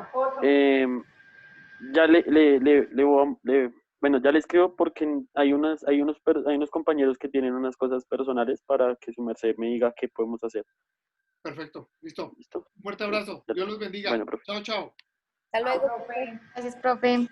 ya bueno, ya le escribo porque hay unos compañeros que tienen unas cosas personales para que su merced me diga qué podemos hacer. Perfecto. Listo. Un fuerte abrazo. Dios los bendiga. Bueno, profe. Chao, chao. Hasta luego. Gracias, profe.